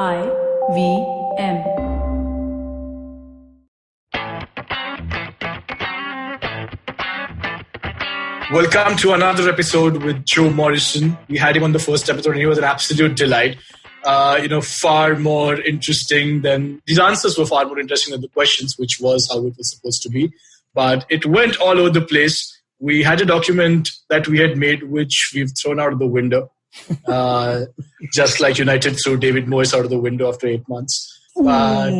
IVM. Welcome to another episode with Joe Morrison. We had him on the first episode and he was an absolute delight. Far more interesting than... These answers were far more interesting than the questions, which was how it was supposed to be. But it went all over the place. We had a document that we had made, which we've thrown out of the window. Just like United threw David Moyes out of the window after 8 months. But...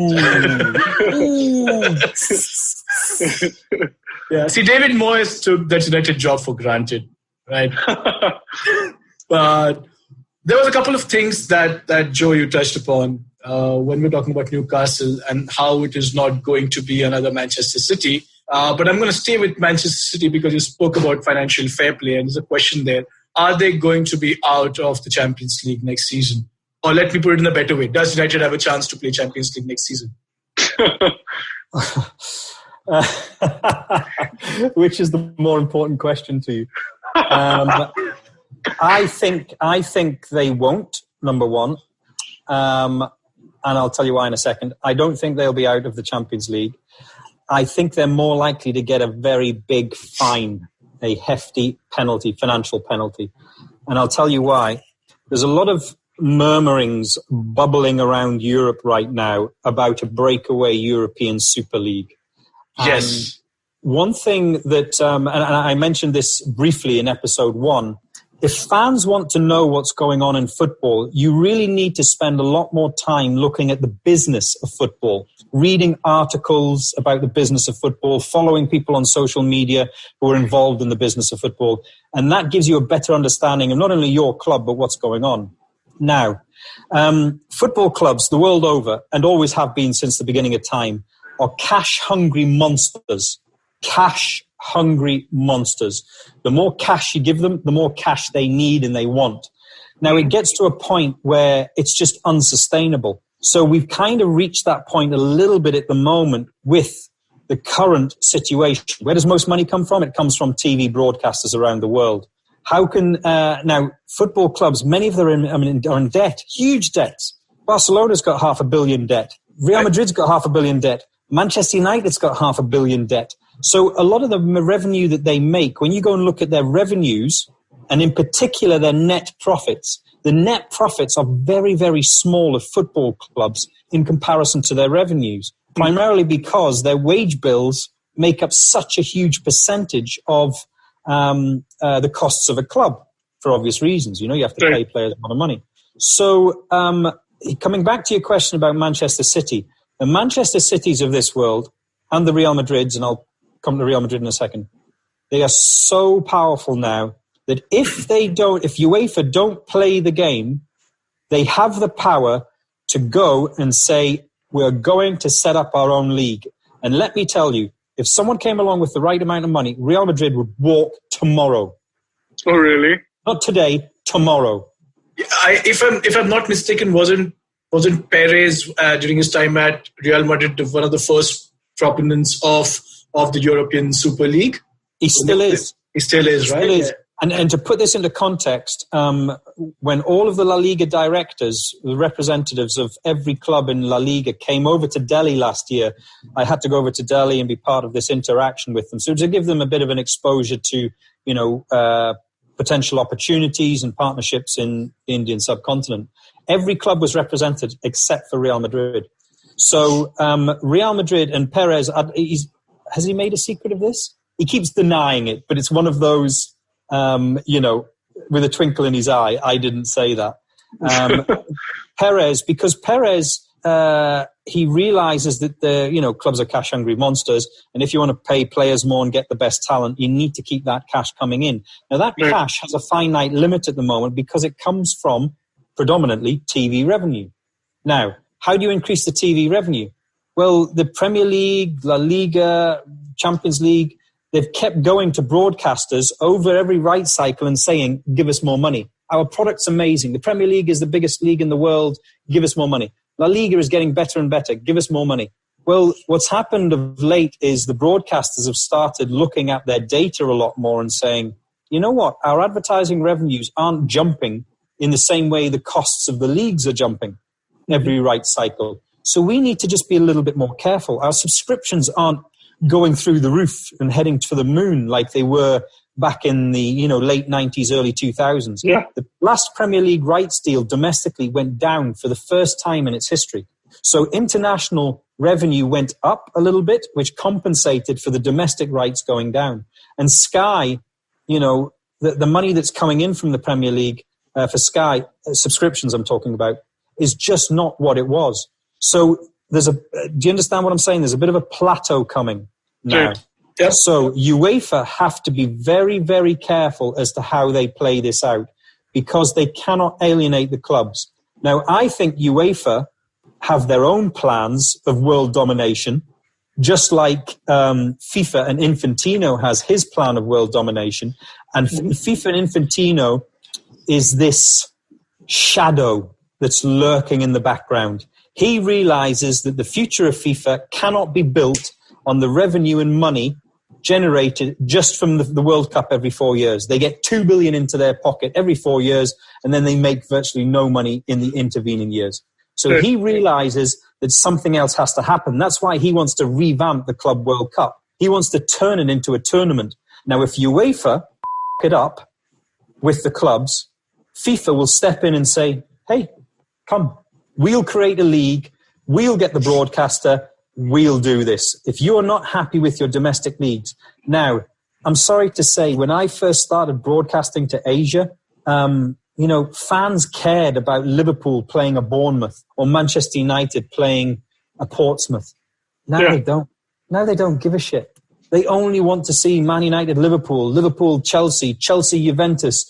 Yeah, see, David Moyes took that United job for granted, right? But there was a couple of things that Joe, you touched upon when we're talking about Newcastle and how it is not going to be another Manchester City. But I'm going to stay with Manchester City because you spoke about financial fair play, and there's a question there. Are they going to be out of the Champions League next season? Or let me put it in a better way. Does United have a chance to play Champions League next season? Which is the more important question to you? I think they won't, number one. And I'll tell you why in a second. I don't think they'll be out of the Champions League. I think they're more likely to get a very big fine, a hefty penalty, financial penalty. And I'll tell you why. There's a lot of murmurings bubbling around Europe right now about a breakaway European Super League. Yes. One thing that, and I mentioned this briefly in episode 1, if fans want to know what's going on in football, you really need to spend a lot more time looking at the business of football, reading articles about the business of football, following people on social media who are involved in the business of football. And that gives you a better understanding of not only your club, but what's going on. Now, football clubs the world over, and always have been since the beginning of time, are cash-hungry monsters. Cash-hungry monsters. The more cash you give them, the more cash they need and they want. Now, it gets to a point where it's just unsustainable. So we've kind of reached that point a little bit at the moment with the current situation. Where does most money come from? It comes from TV broadcasters around the world. How can... now, football clubs, many of them are in debt, huge debts. Barcelona's got $500 million debt. Real Madrid's got $500 million debt. Manchester United's got $500 million debt. So a lot of the revenue that they make, when you go and look at their revenues, and in particular their net profits, the net profits are very, very small of football clubs in comparison to their revenues, primarily because their wage bills make up such a huge percentage of the costs of a club, for obvious reasons. You know, you have to pay players a lot of money. So coming back to your question about Manchester City, the Manchester Cities of this world and the Real Madrids, and I'll come to Real Madrid in a second, they are so powerful now that if UEFA don't play the game, they have the power to go and say, we're going to set up our own league. And let me tell you, if someone came along with the right amount of money, Real Madrid would walk tomorrow. Oh, really? Not today, tomorrow. If I'm not mistaken, wasn't Perez during his time at Real Madrid one of the first proponents of the European Super League? He still is. He still is, right? Yeah. And to put this into context, when all of the La Liga directors, the representatives of every club in La Liga came over to Delhi last year, I had to go over to Delhi and be part of this interaction with them. So to give them a bit of an exposure to, potential opportunities and partnerships in the Indian subcontinent. Every club was represented except for Real Madrid. So Real Madrid and Perez, has he made a secret of this? He keeps denying it, but it's one of those, with a twinkle in his eye, I didn't say that. Perez, he realizes that the clubs are cash-hungry monsters, and if you want to pay players more and get the best talent, you need to keep that cash coming in. Now, that cash has a finite limit at the moment because it comes from predominantly TV revenue. Now, how do you increase the TV revenue? Well, the Premier League, La Liga, Champions League, they've kept going to broadcasters over every rights cycle and saying, give us more money. Our product's amazing. The Premier League is the biggest league in the world. Give us more money. La Liga is getting better and better. Give us more money. Well, what's happened of late is the broadcasters have started looking at their data a lot more and saying, you know what? Our advertising revenues aren't jumping in the same way the costs of the leagues are jumping. every rights cycle. So we need to just be a little bit more careful. Our subscriptions aren't going through the roof and heading for the moon like they were back in the late 90s, early 2000s. Yeah. The last Premier League rights deal domestically went down for the first time in its history. So international revenue went up a little bit, which compensated for the domestic rights going down. And Sky, the money that's coming in from the Premier League for Sky, subscriptions I'm talking about, is just not what it was. So do you understand what I'm saying? There's a bit of a plateau coming now. Right. Yep. So UEFA have to be very, very careful as to how they play this out because they cannot alienate the clubs. Now, I think UEFA have their own plans of world domination, just like FIFA and Infantino has his plan of world domination. And FIFA and Infantino is this shadow that's lurking in the background. He realizes that the future of FIFA cannot be built on the revenue and money generated just from the World Cup every 4 years. They get $2 billion into their pocket every 4 years, and then they make virtually no money in the intervening years. So he realizes that something else has to happen. That's why he wants to revamp the Club World Cup. He wants to turn it into a tournament. Now, if UEFA it up with the clubs, FIFA will step in and say, hey, come, we'll create a league, we'll get the broadcaster, we'll do this. If you're not happy with your domestic leagues. Now, I'm sorry to say, when I first started broadcasting to Asia, fans cared about Liverpool playing a Bournemouth or Manchester United playing a Portsmouth. Now they don't. Now they don't give a shit. They only want to see Man United, Liverpool, Chelsea, Juventus,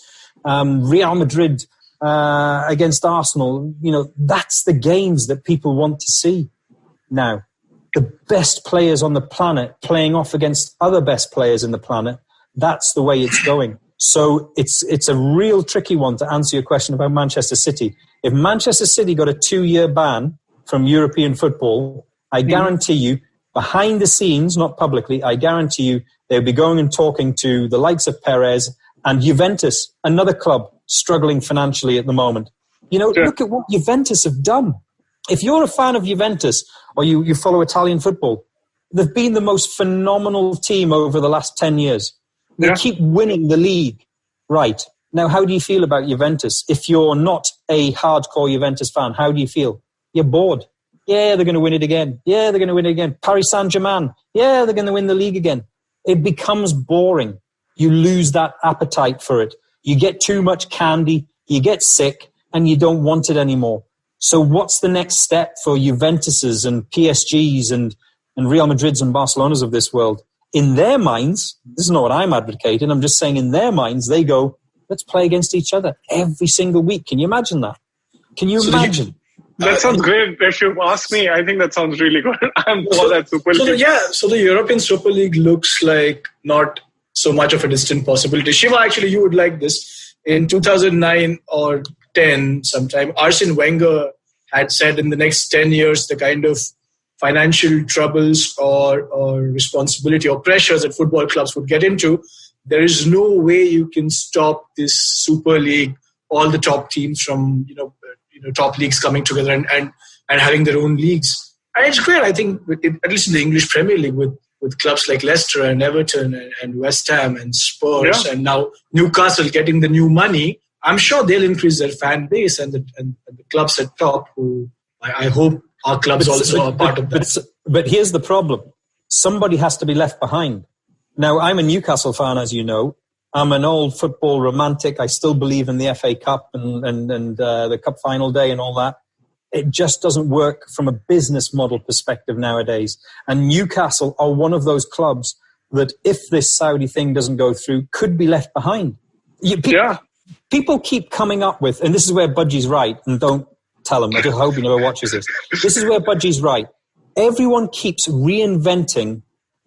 Real Madrid against Arsenal. That's the games that people want to see now. The best players on the planet playing off against other best players in the planet. That's the way it's going. So it's a real tricky one to answer your question about Manchester City. If Manchester City got a 2-year ban from European football, I guarantee you, behind the scenes, not publicly, I guarantee you they'll be going and talking to the likes of Perez and Juventus, another club struggling financially at the moment. Look at what Juventus have done. If you're a fan of Juventus or you follow Italian football, they've been the most phenomenal team over the last 10 years. They keep winning the league. Right. Now, how do you feel about Juventus? If you're not a hardcore Juventus fan, how do you feel? You're bored. Yeah, they're going to win it again. Yeah, they're going to win it again. Paris Saint-Germain. Yeah, they're going to win the league again. It becomes boring. You lose that appetite for it. You get too much candy. You get sick and you don't want it anymore. So what's the next step for Juventuses and PSGs and Real Madrids and Barcelonas of this world? In their minds, this is not what I'm advocating, I'm just saying in their minds, they go, let's play against each other every single week. Can you imagine that? Can you imagine? That sounds great. If you ask me, I think that sounds really good. I'm for that Super League. So the European Super League looks like not so much of a distant possibility. Shiva, actually, you would like this. In 2009 or 10 sometime, Arsene Wenger had said in the next 10 years, the kind of financial troubles or responsibility or pressures that football clubs would get into, there is no way you can stop this Super League, all the top teams from top leagues coming together and having their own leagues. And it's great, I think, at least in the English Premier League with clubs like Leicester and Everton and West Ham and Spurs and now Newcastle getting the new money. I'm sure they'll increase their fan base and the clubs at top who I hope our clubs also are part of that. But here's the problem. Somebody has to be left behind. Now, I'm a Newcastle fan, as you know. I'm an old football romantic. I still believe in the FA Cup and the Cup final day and all that. It just doesn't work from a business model perspective nowadays. And Newcastle are one of those clubs that if this Saudi thing doesn't go through, could be left behind. People keep coming up with, and this is where Budgie's right, and don't tell him, I just hope he never watches this. This is where Budgie's right. Everyone keeps reinventing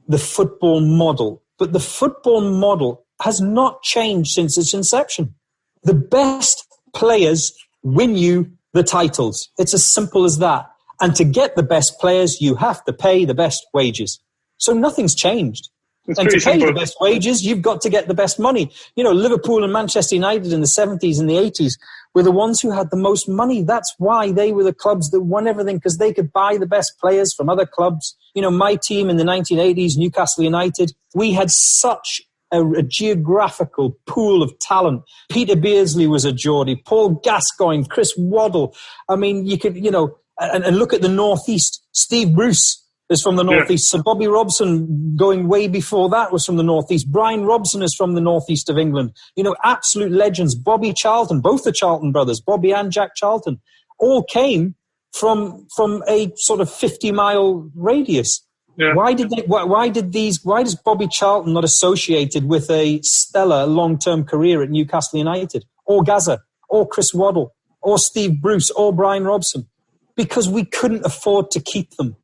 the football model, but the football model has not changed since its inception. The best players win you the titles. It's as simple as that. And to get the best players, you have to pay the best wages. So nothing's changed. It's and to pretty pay simple. the best wages, you've got to get the best money. Liverpool and Manchester United in the 70s and the 80s were the ones who had the most money. That's why they were the clubs that won everything, because they could buy the best players from other clubs. My team in the 1980s, Newcastle United, we had such a geographical pool of talent. Peter Beardsley was a Geordie, Paul Gascoigne, Chris Waddle. I mean, you could, and look at the Northeast. Steve Bruce is from the Northeast. Yeah. So Bobby Robson, going way before that, was from the Northeast. Brian Robson is from the Northeast of England. Absolute legends. Bobby Charlton, both the Charlton brothers, Bobby and Jack Charlton, all came from a sort of 50-mile radius. Yeah. Why does Bobby Charlton not associated with a stellar long-term career at Newcastle United, or Gaza, or Chris Waddle, or Steve Bruce, or Brian Robson? Because we couldn't afford to keep them.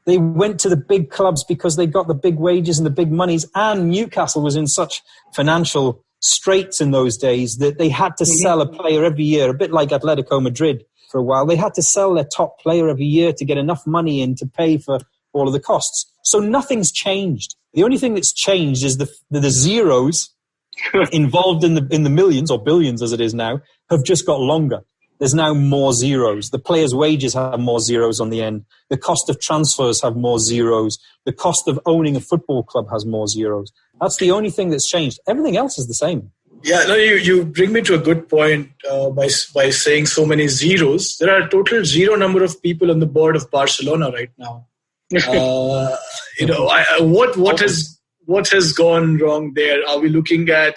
They went to the big clubs because they got the big wages and the big monies, and Newcastle was in such financial straits in those days that they had to sell a player every year, a bit like Atletico Madrid for a while. They had to sell their top player every year to get enough money in to pay for all of the costs. So nothing's changed. The only thing that's changed is the zeros involved in the millions, or billions as it is now, have just got longer. There's now more zeros. The players' wages have more zeros on the end. The cost of transfers have more zeros. The cost of owning a football club has more zeros. That's the only thing that's changed. Everything else is the same. Yeah, no, you bring me to a good point by saying so many zeros. There are a total zero number of people on the board of Barcelona right now. What has gone wrong there? Are we looking at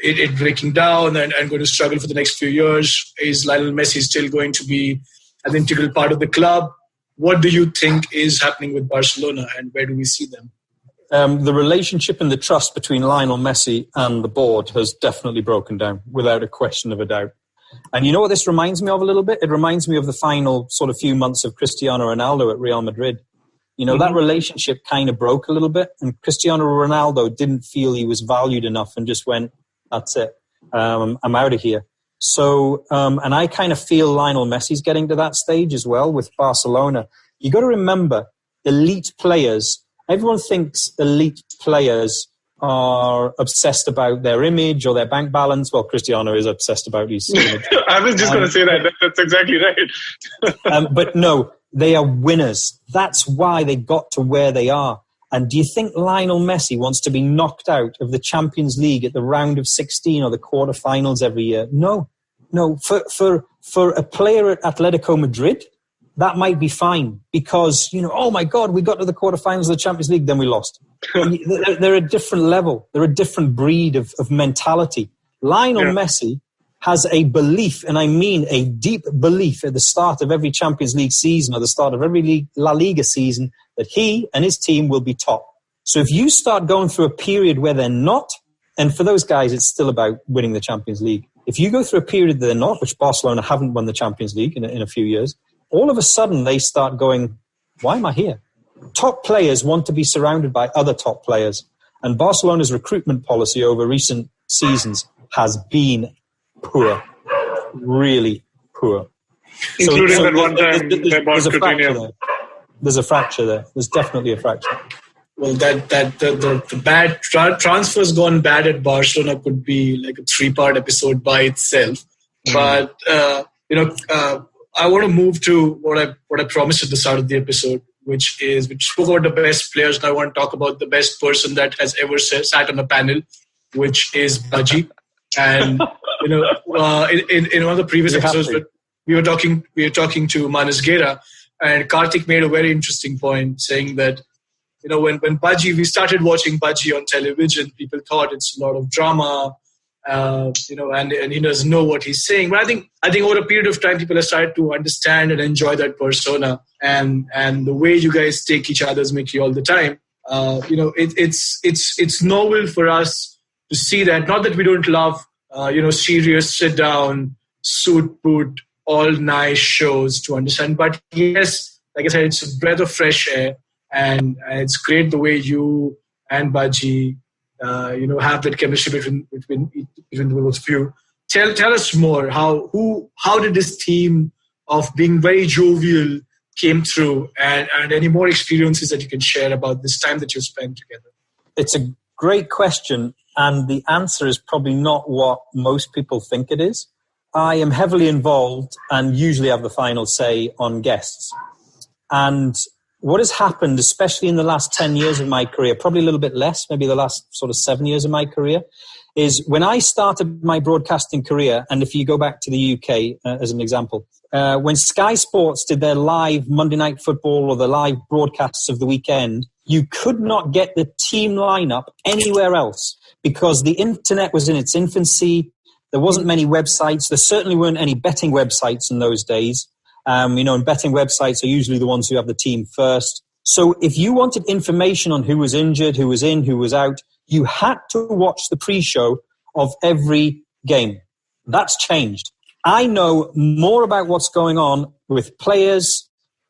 it breaking down and going to struggle for the next few years? Is Lionel Messi still going to be an integral part of the club? What do you think is happening with Barcelona, and where do we see them? The relationship and the trust between Lionel Messi and the board has definitely broken down, without a question of a doubt. And you know what this reminds me of a little bit? It reminds me of the final sort of few months of Cristiano Ronaldo at Real Madrid. That relationship kind of broke a little bit, and Cristiano Ronaldo didn't feel he was valued enough and just went, that's it, I'm out of here. So, and I kind of feel Lionel Messi's getting to that stage as well with Barcelona. You got to remember, elite players, everyone thinks elite players are obsessed about their image or their bank balance. Well, Cristiano is obsessed about his image. I was just going to say that. That's exactly right. But no, they are winners. That's why they got to where they are. And do you think Lionel Messi wants to be knocked out of the Champions League at the round of 16 or the quarterfinals every year? No. For a player at Atletico Madrid, that might be fine because, oh my God, we got to the quarterfinals of the Champions League, then we lost. They're a different level. They're a different breed of mentality. Lionel Messi has a belief, and I mean a deep belief at the start of every Champions League season or the start of every La Liga season that he and his team will be top. So if you start going through a period where they're not, and for those guys, it's still about winning the Champions League. If you go through a period that they're not, which Barcelona haven't won the Champions League in a few years, all of a sudden they start going, why am I here? Top players want to be surrounded by other top players. And Barcelona's recruitment policy over recent seasons has been poor, really poor. Including that one time they bought Coutinho. There's a fracture there. There's definitely a fracture. Well, the bad transfers gone bad at Barcelona could be like a 3-part episode by itself. But I want to move to what I promised at the start of the episode, which spoke about the best players. And I want to talk about the best person that has ever sat on a panel, which is Budgie. And in one of the previous episodes, we were talking to Manas Gera, and Karthik made a very interesting point, saying that when Budgie, we started watching Budgie on television, people thought it's a lot of drama, and he doesn't know what he's saying. But I think over a period of time, people have started to understand and enjoy that persona, and the way you guys take each other's Mickey all the time. It's novel for us to see that. Not that we don't love, serious, sit down, suit boot, all nice shows to understand. But yes, like I said, it's a breath of fresh air, and it's great the way you and Budgie, have that chemistry between the both of you. Tell us more. How did this team of being very jovial came through, and any more experiences that you can share about this time that you spent together? It's a great question, and the answer is probably not what most people think it is. I am heavily involved and usually have the final say on guests. And what has happened, especially in the last 10 years of my career, probably a little bit less, maybe the last sort of 7 years of my career, is when I started my broadcasting career, and if you go back to the UK as an example, when Sky Sports did their live Monday Night Football or the live broadcasts of the weekend, you could not get the team lineup anywhere else because the internet was in its infancy. There wasn't many websites. There certainly weren't any betting websites in those days. And betting websites are usually the ones who have the team first. So if you wanted information on who was injured, who was in, who was out, you had to watch the pre-show of every game. That's changed. I know more about what's going on with players,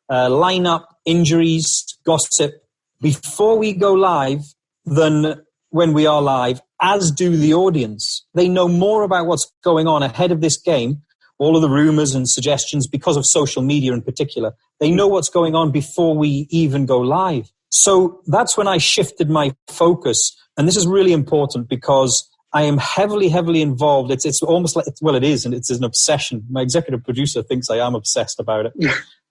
lineup, injuries, gossip before we go live than when we are live, as do the audience. They know more about what's going on ahead of this game, all of the rumors and suggestions because of social media in particular. They know what's going on before we even go live. So that's when I shifted my focus. And this is really important because I am heavily, heavily involved. It's almost like, well, it is, and it's an obsession. My executive producer thinks I am obsessed about it.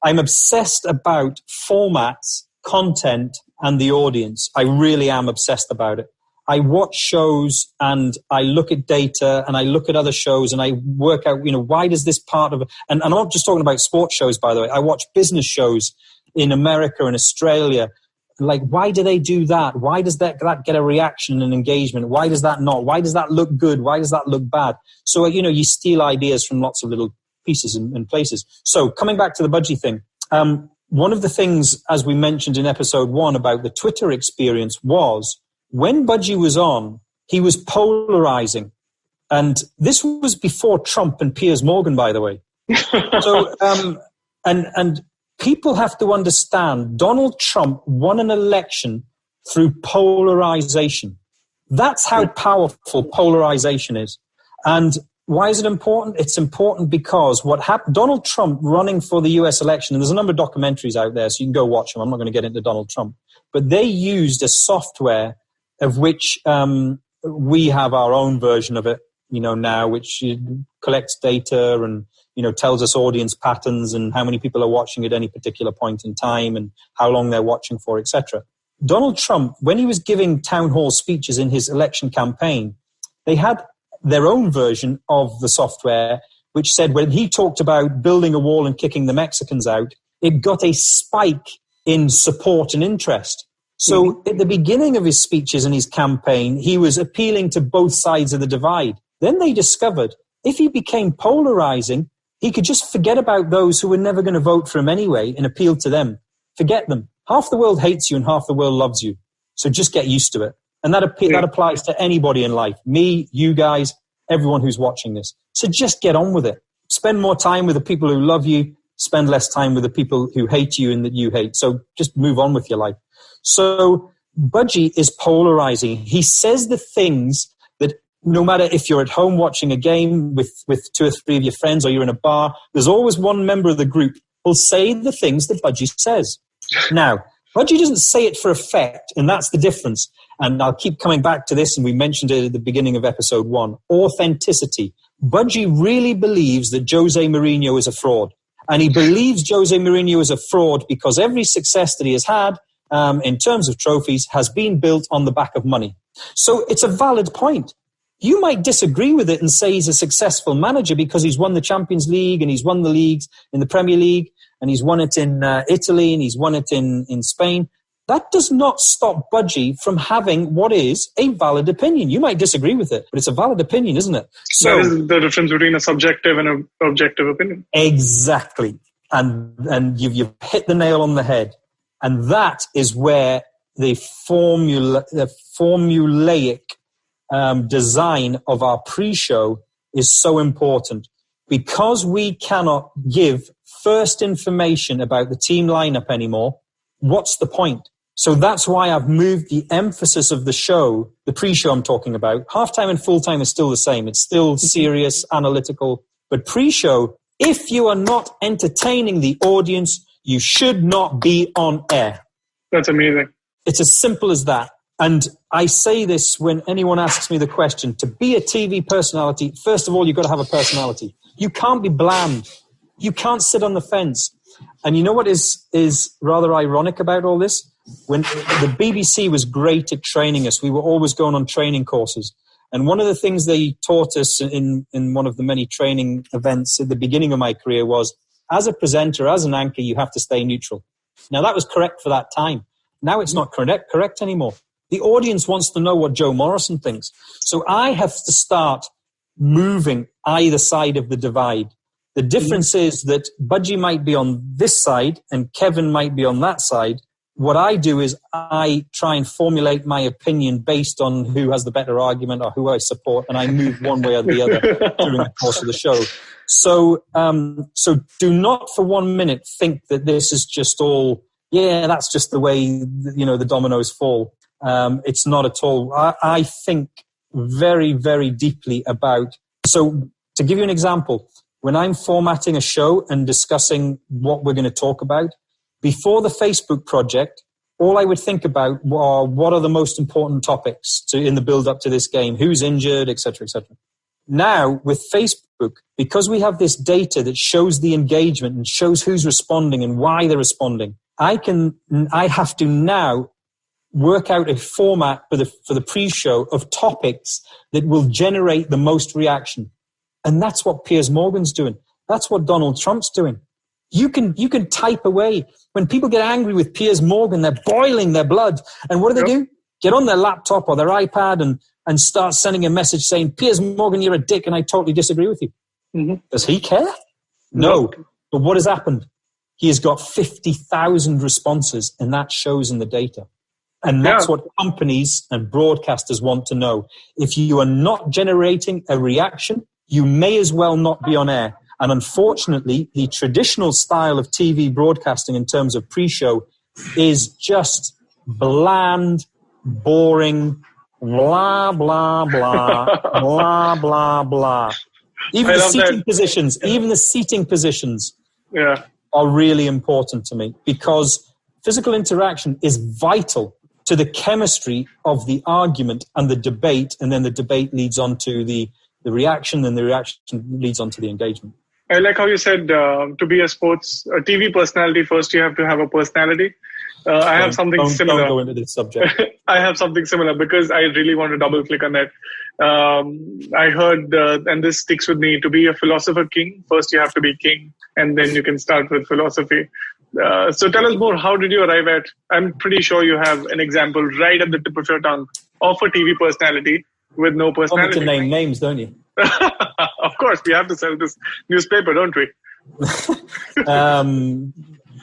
I'm obsessed about formats, content, and the audience. I really am obsessed about it. I watch shows and I look at data and I look at other shows and I work out, why does this part of it, and I'm not just talking about sports shows, by the way. I watch business shows in America and Australia. Like, why do they do that? Why does that get a reaction and engagement? Why does that not? Why does that look good? Why does that look bad? So, you steal ideas from lots of little pieces and places. So coming back to the Budgie thing, one of the things, as we mentioned in episode 1 about the Twitter experience was, when Budgie was on, he was polarizing. And this was before Trump and Piers Morgan, by the way. So, and people have to understand Donald Trump won an election through polarization. That's how powerful polarization is. And why is it important? It's important because what happened, Donald Trump running for the US election, and there's a number of documentaries out there, so you can go watch them. I'm not going to get into Donald Trump. But they used a software of which we have our own version of it, now, which collects data and, tells us audience patterns and how many people are watching at any particular point in time and how long they're watching for, etc. Donald Trump, when he was giving town hall speeches in his election campaign, they had their own version of the software, which said when he talked about building a wall and kicking the Mexicans out, it got a spike in support and interest. So at the beginning of his speeches and his campaign, he was appealing to both sides of the divide. Then they discovered if he became polarizing, he could just forget about those who were never going to vote for him anyway and appeal to them. Forget them. Half the world hates you and half the world loves you. So just get used to it. And that applies to anybody in life. Me, you guys, everyone who's watching this. So just get on with it. Spend more time with the people who love you. Spend less time with the people who hate you and that you hate. So just move on with your life. So Budgie is polarizing. He says the things that no matter if you're at home watching a game with 2 or 3 of your friends or you're in a bar, there's always one member of the group who'll say the things that Budgie says. Now, Budgie doesn't say it for effect, and that's the difference. And I'll keep coming back to this, and we mentioned it at the beginning of episode 1. Authenticity. Budgie really believes that Jose Mourinho is a fraud. And he believes Jose Mourinho is a fraud because every success that he has had in terms of trophies has been built on the back of money. So it's a valid point. You might disagree with it and say he's a successful manager because he's won the Champions League and he's won the leagues in the Premier League and he's won it in Italy and he's won it in Spain. That does not stop Budgie from having what is a valid opinion. You might disagree with it, but it's a valid opinion, isn't it? So that is the difference between a subjective and an objective opinion. Exactly. And you've hit the nail on the head. And that is where the formulaic design of our pre-show is so important. Because we cannot give first information about the team lineup anymore, what's the point? So that's why I've moved the emphasis of the show, the pre-show I'm talking about. Halftime and full-time is still the same. It's still serious, analytical. But pre-show, if you are not entertaining the audience, You should not be on air. That's amazing. It's as simple as that. And I say this when anyone asks me the question, to be a TV personality, first of all, you've got to have a personality. You can't be bland. You can't sit on the fence. And you know what is rather ironic about all this? When the BBC was great at training us, we were always going on training courses. And one of the things they taught us in one of the many training events at the beginning of my career was, as a presenter, as an anchor, you have to stay neutral. Now, that was correct for that time. Now it's not correct anymore. The audience wants to know what Joe Morrison thinks. So I have to start moving either side of the divide. The difference is that Budgie might be on this side and Kevin might be on that side. What I do is I try and formulate my opinion based on who has the better argument or who I support, and I move one way or the other during the course of the show. So do not for 1 minute think that this is just all, that's just the way, the dominoes fall. It's not at all. I think very, very deeply about, so to give you an example, when I'm formatting a show and discussing what we're going to talk about, before the Facebook project, all I would think about were what are the most important topics in the build-up to this game, who's injured, etc., etc. Now, with Facebook, because we have this data that shows the engagement and shows who's responding and why they're responding, I have to now work out a format for the pre-show of topics that will generate the most reaction. And that's what Piers Morgan's doing. That's what Donald Trump's doing. You can type away. When people get angry with Piers Morgan, they're boiling their blood. And what do? Get on their laptop or their iPad and start sending a message saying, Piers Morgan, you're a dick and I totally disagree with you. Mm-hmm. Does he care? No. But what has happened? He has got 50,000 responses, and that shows in the data. And that's what companies and broadcasters want to know. If you are not generating a reaction, you may as well not be on air. And unfortunately, the traditional style of TV broadcasting in terms of pre-show is just bland, boring, blah, blah, blah, blah, blah, blah. Even the seating positions are really important to me, because physical interaction is vital to the chemistry of the argument and the debate, and then the debate leads on to the reaction, and the reaction leads on to the engagement. I like how you said to be a TV personality, first you have to have a personality. I have something similar. Don't go into this subject. I have something similar because I really want to double click on that. I heard, and this sticks with me, to be a philosopher king, first you have to be king, and then you can start with philosophy. So tell us more, how did you arrive at, I'm pretty sure you have an example right at the tip of your tongue of a TV personality with no personality. You want me to name names, don't you? Of course, we have to sell this newspaper, don't we?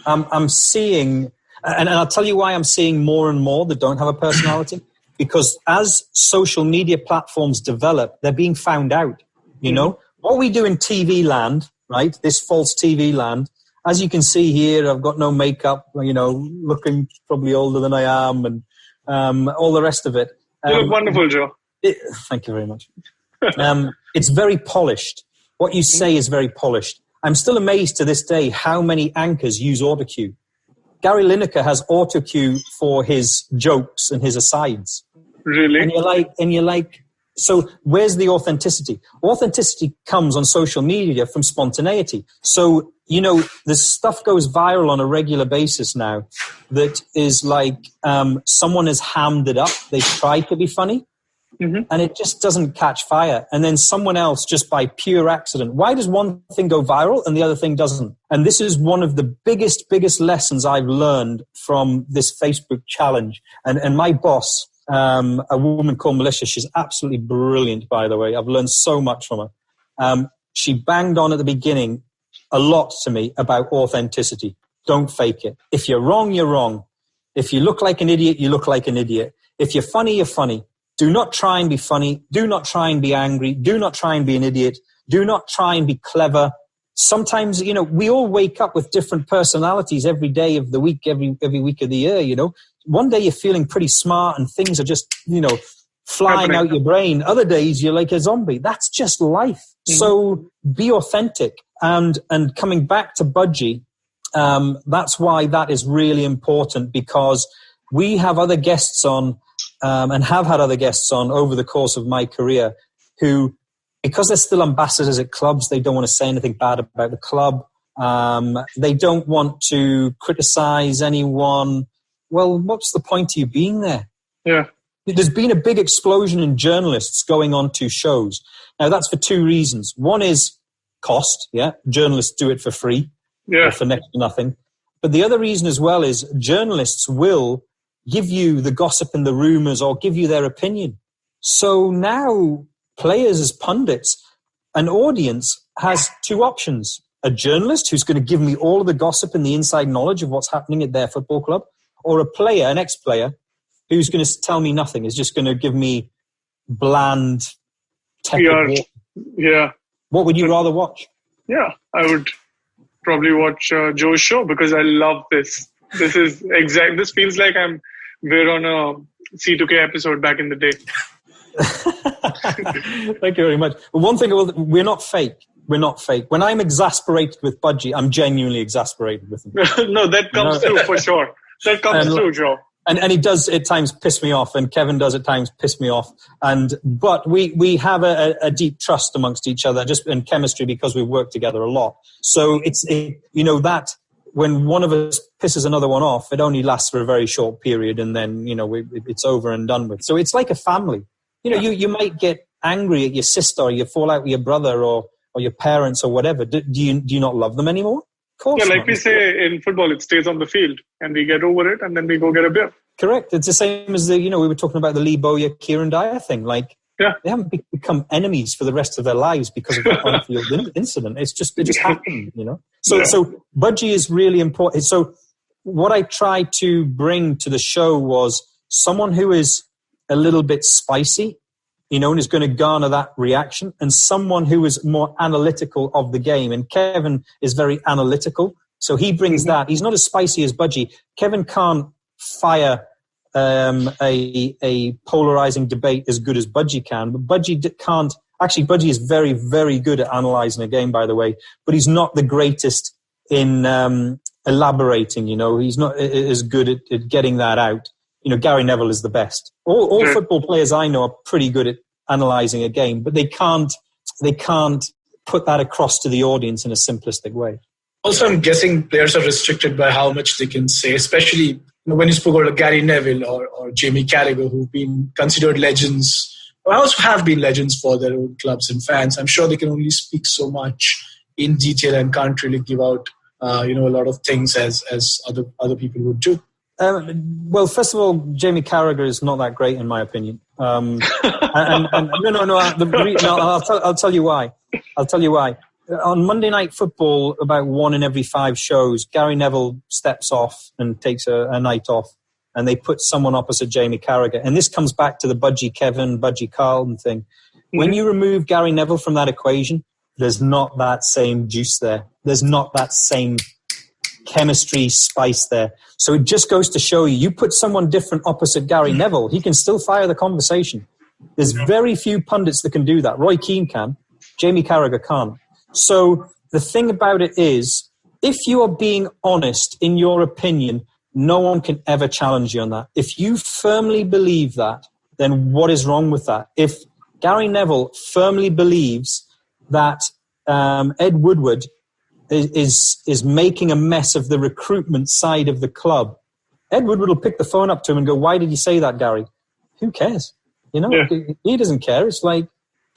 I'm seeing, and I'll tell you why I'm seeing more and more that don't have a personality. Because as social media platforms develop, they're being found out. You know, what we do in TV land, right? This false TV land. As you can see here, I've got no makeup, looking probably older than I am, and all the rest of it. You look wonderful, Joe. Thank you very much. It's very polished. What you say is very polished. I'm still amazed to this day how many anchors use autocue. Gary Lineker has autocue for his jokes and his asides. Really? And you're like, so where's the authenticity? Authenticity comes on social media from spontaneity. So, this stuff goes viral on a regular basis now that is like someone has hammed it up. They try to be funny. Mm-hmm. And it just doesn't catch fire. And then someone else, just by pure accident. Why does one thing go viral and the other thing doesn't? And this is one of the biggest lessons I've learned from this Facebook challenge. And my boss, a woman called Melissa, she's absolutely brilliant, by the way. I've learned so much from her. She banged on at the beginning a lot to me about authenticity. Don't fake it. If you're wrong, you're wrong. If you look like an idiot, you look like an idiot. If you're funny, you're funny. Do not try and be funny. Do not try and be angry. Do not try and be an idiot. Do not try and be clever. Sometimes, we all wake up with different personalities every day of the week, every week of the year, One day you're feeling pretty smart and things are just, flying out your brain. Other days you're like a zombie. That's just life. Mm-hmm. So be authentic. And coming back to Budgie, That's why that is really important, because we have other guests on and have had other guests on over the course of my career who, because they're still ambassadors at clubs, they don't want to say anything bad about the club. They don't want to criticize anyone. Well, what's the point of you being there? Yeah. There's been a big explosion in journalists going on to shows. Now, that's for two reasons. One is cost. Yeah. Journalists do it for free. Yeah. Or for next to nothing. But the other reason as well is journalists will give you the gossip and the rumors or give you their opinion. So now players as pundits, an audience has two options. A journalist who's going to give me all of the gossip and the inside knowledge of what's happening at their football club, or a player, an ex-player, who's going to tell me nothing, is just going to give me bland, tepid. Yeah. What would you rather watch? Yeah, I would probably watch Joe's show, because I love this. This feels like we're on a C2K episode back in the day. Thank you very much. But one thing, we're not fake. We're not fake. When I'm exasperated with Budgie, I'm genuinely exasperated with him. No, that comes through for sure. That comes through, Joe. And he does at times piss me off, and Kevin does at times piss me off. But we have a deep trust amongst each other, just in chemistry, because we work together a lot. So that when one of us pisses another one off, it only lasts for a very short period, and then it's over and done with. So it's like a family. You might get angry at your sister, or you fall out with your brother, or your parents, or whatever. Do you not love them anymore? Of course. Yeah, like we say in football, it stays on the field, and we get over it, and then we go get a beer. Correct. It's the same as we were talking about the Lee Bowyer, Kieran Dyer thing. Like, yeah, they haven't become enemies for the rest of their lives because of the on-field incident. It just happened, So Budgie is really important. So what I tried to bring to the show was someone who is a little bit spicy, and is going to garner that reaction, and someone who is more analytical of the game. And Kevin is very analytical, so he brings that. He's not as spicy as Budgie. Kevin can't fire a polarizing debate as good as Budgie can, but Budgie can't. Actually, Budgie is very, very good at analyzing a game, by the way, but he's not the greatest in elaborating. He's not as good at getting that out. Gary Neville is the best. All football players I know are pretty good at analysing a game, but they can't put that across to the audience in a simplistic way. Also, I'm guessing players are restricted by how much they can say, especially when you spoke about Gary Neville or Jamie Carragher, who've been considered legends, or also have been legends for their own clubs and fans. I'm sure they can only speak so much in detail and can't really give out a lot of things as other people would do. Well, first of all, Jamie Carragher is not that great, in my opinion. I'll tell you why. On Monday Night Football, about 1 in every 5 shows, Gary Neville steps off and takes a night off, and they put someone opposite Jamie Carragher. And this comes back to the Budgie Kevin, Budgie Carlton thing. Mm-hmm. When you remove Gary Neville from that equation, there's not that same juice there. There's not that same chemistry, spice there. So it just goes to show you put someone different opposite Gary Neville, he can still fire the conversation. There's very few pundits that can do that. Roy Keane can. Jamie Carragher can't. So the thing about it is, if you are being honest in your opinion, no one can ever challenge you on that. If you firmly believe that, then what is wrong with that? If Gary Neville firmly believes that Ed Woodward is making a mess of the recruitment side of the club, Ed Woodward will pick the phone up to him and go, "Why did you say that, Gary?" Who cares? He doesn't care. It's like,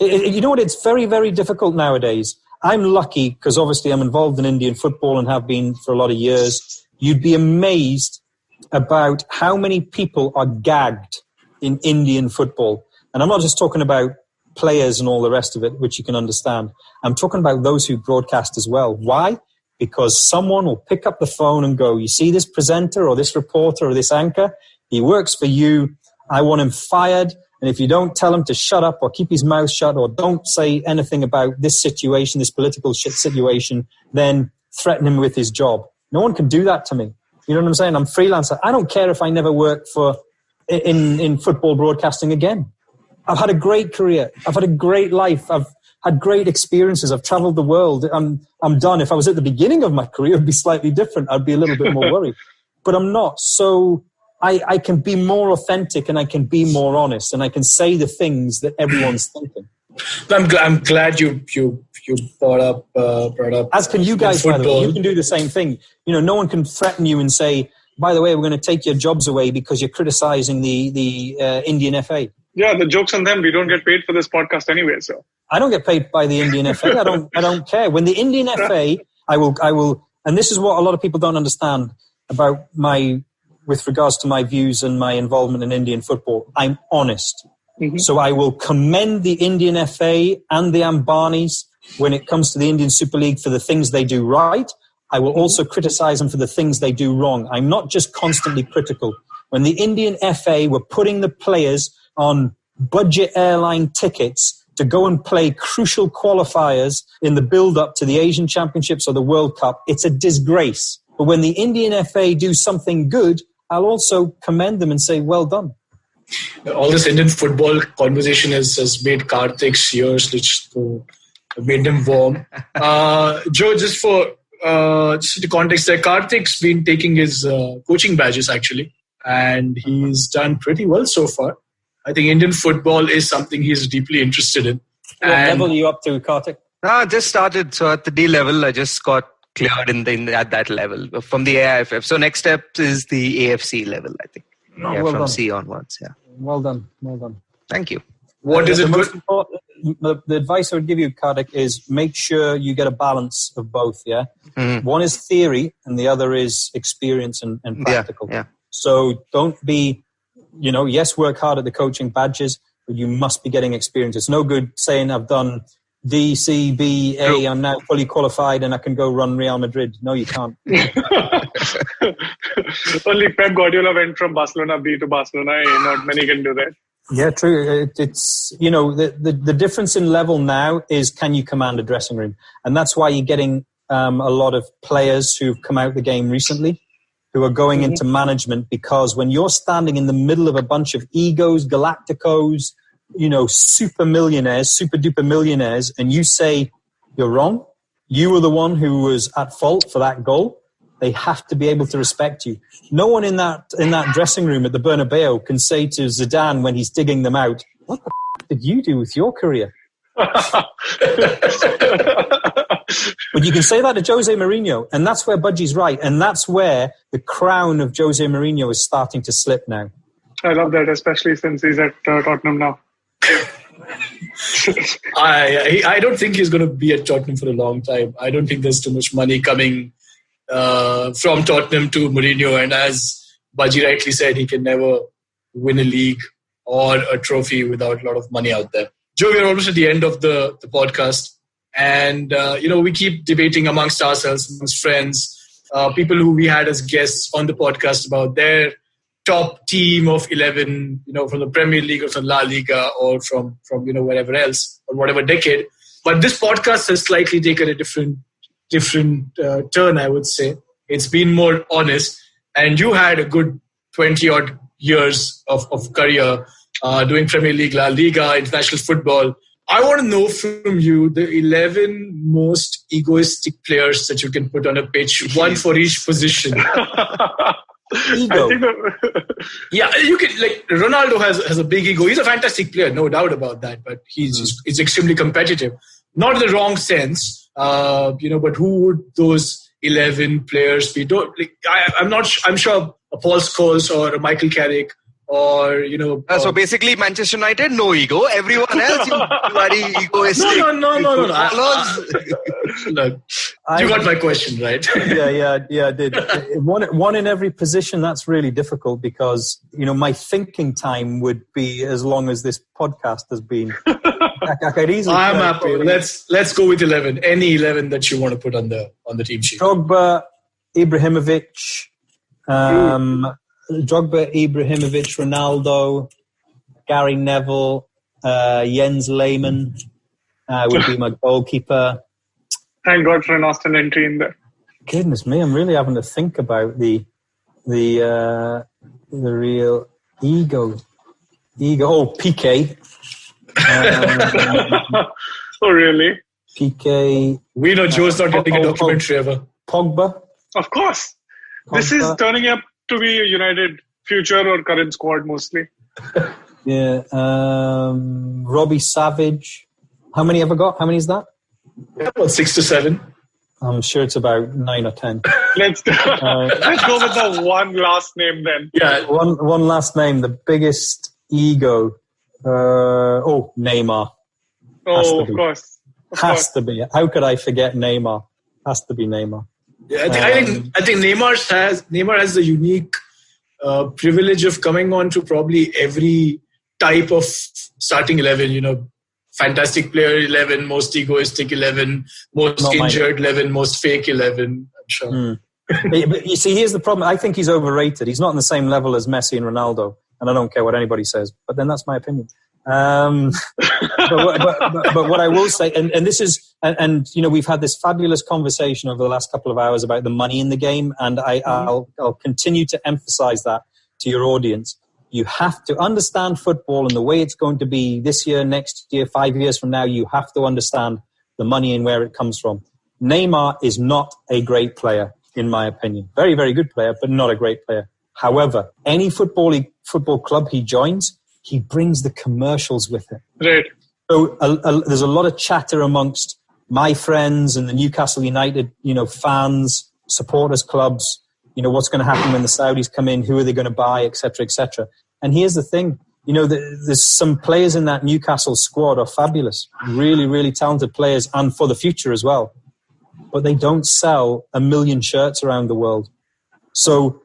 it's very, very difficult nowadays. I'm lucky because obviously I'm involved in Indian football and have been for a lot of years. You'd be amazed about how many people are gagged in Indian football. And I'm not just talking about players and all the rest of it, which you can understand. I'm talking about those who broadcast as well. Why? Because someone will pick up the phone and go, "You see this presenter or this reporter or this anchor? He works for you. I want him fired. And if you don't tell him to shut up or keep his mouth shut or don't say anything about this situation, this political shit situation, then threaten him with his job." No one can do that to me. You know what I'm saying? I'm freelancer. I don't care if I never work in football broadcasting again. I've had a great career. I've had a great life. I've had great experiences. I've traveled the world. I'm done. If I was at the beginning of my career, it'd be slightly different. I'd be a little bit more worried. But I'm not. So I can be more authentic and I can be more honest and I can say the things that everyone's thinking. I'm glad you brought up. As can you guys, by the way. You can do the same thing. No one can threaten you and say, by the way, we're going to take your jobs away because you're criticizing the Indian FA. Yeah, the joke's on them. We don't get paid for this podcast anyway, so. I don't get paid by the Indian FA. I don't care. When the Indian FA, I will, and this is what a lot of people don't understand about with regards to my views and my involvement in Indian football. I'm honest. Mm-hmm. So I will commend the Indian FA and the Ambanis when it comes to the Indian Super League for the things they do right. I will also criticize them for the things they do wrong. I'm not just constantly critical. When the Indian FA were putting the players on budget airline tickets to go and play crucial qualifiers in the build-up to the Asian Championships or the World Cup, it's a disgrace. But when the Indian FA do something good, I'll also commend them and say, well done. All this Indian football conversation has made Karthik's ears made him warm. Joe, just for the context there, Karthik's been taking his coaching badges actually, and he's done pretty well so far. I think Indian football is something he's deeply interested in. What level are you up to, Karthik? I just started, so at the D level, I just got cleared at that level from the AIFF. So next step is the AFC level, I think. From done. C onwards, yeah. Well done. Thank you. What is it good? The advice I would give you, Karthik, is make sure you get a balance of both, yeah? Mm-hmm. One is theory and the other is experience and practical. Yeah. So don't be, yes, work hard at the coaching badges, but you must be getting experience. It's no good saying I've done D, C, B, A, I'm now fully qualified and I can go run Real Madrid. No, you can't. Only Pep Guardiola went from Barcelona B to Barcelona A. Not many can do that. Yeah, true. It's, the difference in level now is can you command a dressing room? And that's why you're getting a lot of players who've come out the game recently who are going into management, because when you're standing in the middle of a bunch of egos, galacticos, super millionaires, super duper millionaires, and you say you're wrong, you were the one who was at fault for that goal, they have to be able to respect you. No one in that dressing room at the Bernabeu can say to Zidane when he's digging them out, what the did you do with your career? But you can say that to Jose Mourinho, and that's where Budgie's right, and that's where the crown of Jose Mourinho is starting to slip now. I love that, especially since he's at Tottenham now. I don't think he's going to be at Tottenham for a long time. I don't think there's too much money coming from Tottenham to Mourinho, and as Budgie rightly said, he can never win a league or a trophy without a lot of money out there. Joe, we're almost at the end of the podcast, and we keep debating amongst ourselves, amongst friends, people who we had as guests on the podcast about their top team of 11, from the Premier League or from La Liga or from wherever else or whatever decade. But this podcast has slightly taken a different turn, I would say. It's been more honest, and you had a good 20-odd years of career doing Premier League, La Liga, international football. I want to know from you the 11 most egoistic players that you can put on a pitch, one for each position. Ego. Yeah, you can. Like Ronaldo has a big ego. He's a fantastic player, no doubt about that. But he's extremely competitive, not in the wrong sense. But who would those 11 players be? I'm sure a Paul Scholes or a Michael Carrick or so basically, Manchester United, no ego. Everyone else, you bloody egoistic. No. Look, you got my question right. Yeah, I did. One in every position. That's really difficult because my thinking time would be as long as this podcast has been. I could easily. I'm happy. Let's go with 11. Any 11 that you want to put on the team sheet. Drogba, Ibrahimovic. Drogba, Ibrahimovic, Ronaldo, Gary Neville, Jens Lehmann would be my goalkeeper. Thank God for an Austin entry in there. Goodness me, I'm really having to think about the real ego. Oh, Piqué. Oh, really? PK. We know Joe's not getting a documentary ever. Pogba. Of course. This is turning up to be a United future or current squad mostly. Yeah. Robbie Savage. How many have I got? How many is that? Yeah, about 6 to 7. I'm sure it's about 9 or 10. Let's go with the one last name then. Yeah. One last name. The biggest ego. Neymar. Oh, of course. Has to be. How could I forget Neymar? Has to be Neymar. Yeah, I think Neymar has the unique privilege of coming on to probably every type of starting 11. Fantastic player 11, most egoistic 11, most injured 11, most fake 11. I'm sure. But you see, here's the problem. I think he's overrated. He's not on the same level as Messi and Ronaldo, and I don't care what anybody says. But then that's my opinion. But what I will say, and this is, and we've had this fabulous conversation over the last couple of hours about the money in the game, and I'll continue to emphasize that to your audience. You have to understand football and the way it's going to be this year, next year, 5 years from now. You have to understand the money and where it comes from. Neymar is not a great player, in my opinion. Very, very good player, but not a great player. However, any football club he joins, he brings the commercials with him. Right. So there's a lot of chatter amongst my friends and the Newcastle United, fans, supporters clubs. What's going to happen when the Saudis come in? Who are they going to buy, et cetera, et cetera. And here's the thing. There's some players in that Newcastle squad are fabulous, really, really talented players, and for the future as well. But they don't sell 1 million shirts around the world. So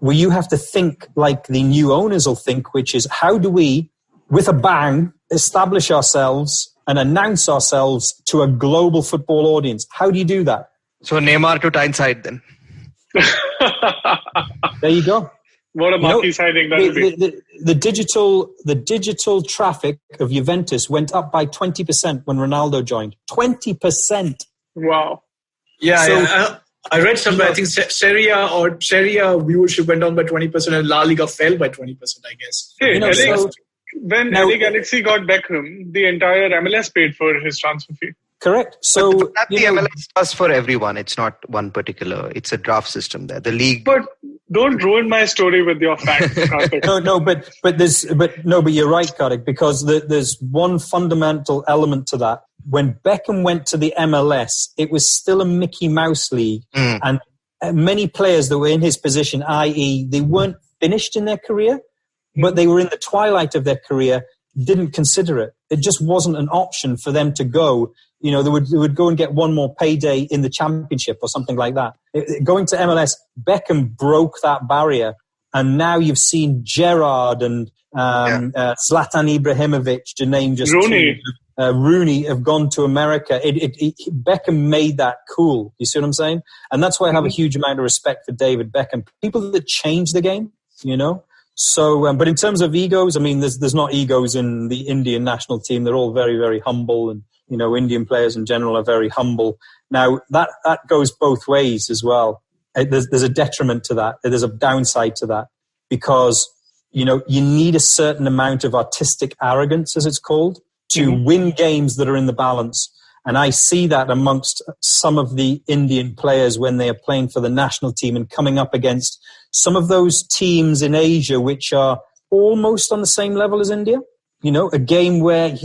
you have to think like the new owners will think, which is how do we, with a bang, establish ourselves and announce ourselves to a global football audience? How do you do that? So Neymar to Tyneside then. There you go. What a marquee signing that would be. The digital traffic of Juventus went up by 20% when Ronaldo joined. 20%. Wow. Yeah, I read somewhere, I think Serie A viewership went down by 20% and La Liga fell by 20%, I guess. Hey, when LA Galaxy got Beckham, the entire MLS paid for his transfer fee. Correct. So but the MLS does for everyone. It's not one particular. It's a draft system there. The league. But don't ruin my story with your facts, Karthik. but you're right, Karthik, because there's one fundamental element to that. When Beckham went to the MLS, it was still a Mickey Mouse league, and many players that were in his position, i.e., they weren't finished in their career, but they were in the twilight of their career, didn't consider it. It just wasn't an option for them to go. They would go and get one more payday in the championship or something like that. Going to MLS, Beckham broke that barrier. And now you've seen Gerrard and Zlatan Ibrahimovic, to name just Rooney. Rooney have gone to America. Beckham made that cool. You see what I'm saying? And that's why I have a huge amount of respect for David Beckham. People that change the game, So, but in terms of egos, I mean, there's not egos in the Indian national team. They're all very, very humble, and Indian players in general are very humble. Now that goes both ways as well. There's a detriment to that. There's a downside to that because you need a certain amount of artistic arrogance, as it's called, to win games that are in the balance. And I see that amongst some of the Indian players when they are playing for the national team and coming up against some of those teams in Asia which are almost on the same level as India. A game where,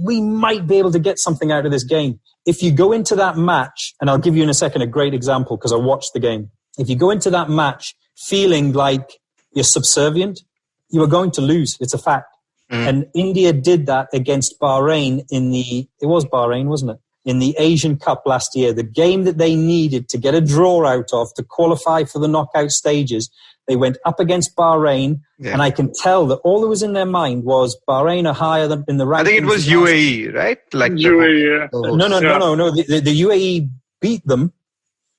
we might be able to get something out of this game. If you go into that match, and I'll give you in a second a great example because I watched the game. If you go into that match feeling like you're subservient, you are going to lose. It's a fact. And India did that against Bahrain it was Bahrain, wasn't it? In the Asian Cup last year, the game that they needed to get a draw out of to qualify for the knockout stages. They went up against Bahrain, and I can tell that all that was in their mind was Bahrain are higher than in the rankings. I think it was UAE, right? UAE, yeah. No. The UAE beat them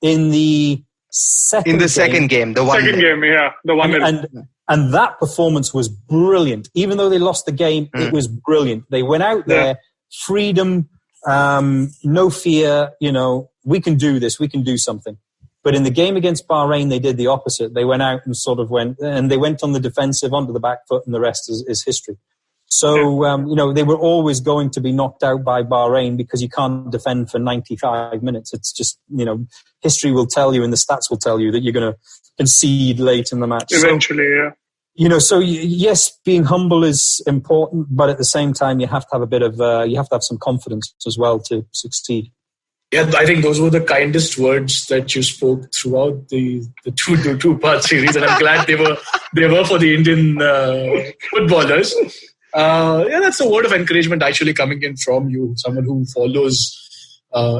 in the second game. In the second game, the one. Second game, yeah. The one. And that performance was brilliant. Even though they lost the game, it was brilliant. They went out there, freedom, no fear, we can do this, we can do something. But in the game against Bahrain, they did the opposite. They went out and they went on the defensive, onto the back foot, and the rest is history. So, they were always going to be knocked out by Bahrain because you can't defend for 95 minutes. It's just, history will tell you and the stats will tell you that you're going to concede late in the match. Eventually, yeah. Yes, being humble is important, but at the same time, you have to have you have to have some confidence as well to succeed. Yeah, I think those were the kindest words that you spoke throughout the two-part series, and I'm glad they were for the Indian footballers. That's a word of encouragement actually coming in from you, someone who follows